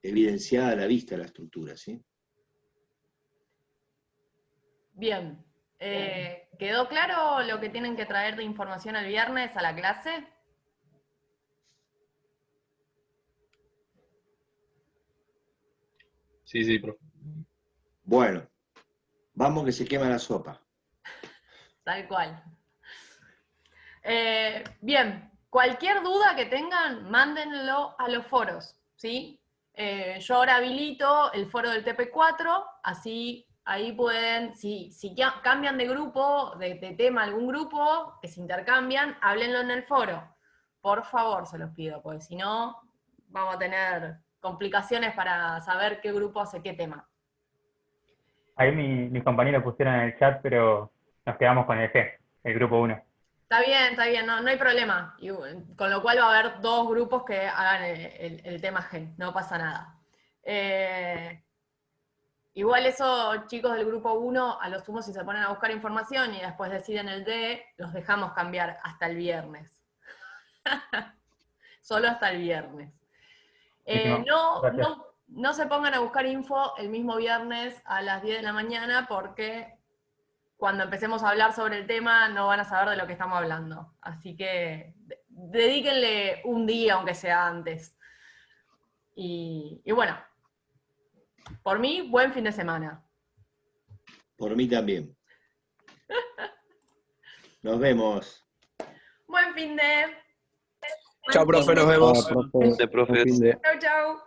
evidenciada a la vista la estructura, ¿sí? Bien. ¿Quedó claro lo que tienen que traer de información el viernes a la clase? Sí, sí, profe. Bueno, vamos que se quema la sopa. Tal cual. Bien, cualquier duda que tengan, mándenlo a los foros, ¿sí? Yo ahora habilito el foro del TP4, así ahí pueden, si cambian de grupo, de tema algún grupo, que se intercambian, háblenlo en el foro. Por favor, se los pido, porque si no, vamos a tener complicaciones para saber qué grupo hace qué tema. Ahí mis compañeros pusieron en el chat, pero nos quedamos con el G, el grupo 1. Está bien, no hay problema. Y, con lo cual va a haber dos grupos que hagan el tema G, no pasa nada. Igual eso, chicos del grupo 1, a lo sumo si se ponen a buscar información y después deciden el D, los dejamos cambiar hasta el viernes. Solo hasta el viernes. No se pongan a buscar info el mismo viernes a las 10 de la mañana porque cuando empecemos a hablar sobre el tema no van a saber de lo que estamos hablando. Así que dedíquenle un día, aunque sea antes. Y bueno, por mí, buen fin de semana. Por mí también. Nos vemos. Buen fin de... Chao, profe, nos vemos. De profe. Chau, chau.